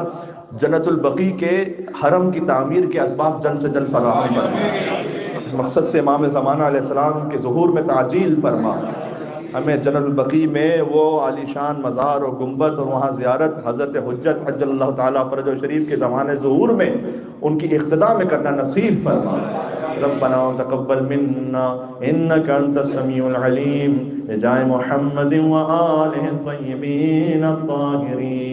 جنت البقیع کے حرم کی تعمیر کے اسباب جلد سے جلد فراہم فرما. اس مقصد سے امام زمانہ علیہ السلام کے ظہور میں تعجیل فرما. ہمیں جنت البقیع میں وہ عالیشان مزار و گنبد اور وہاں زیارت حضرت حجت عجل اللہ تعالیٰ فرج و شریف کے زمانے ظہور میں ان کی اقتداء میں کرنا نصیب فرما. ربنا تقبل منا انك انت السميع العليم بجاه محمد وآله الطيبين الطاهرين.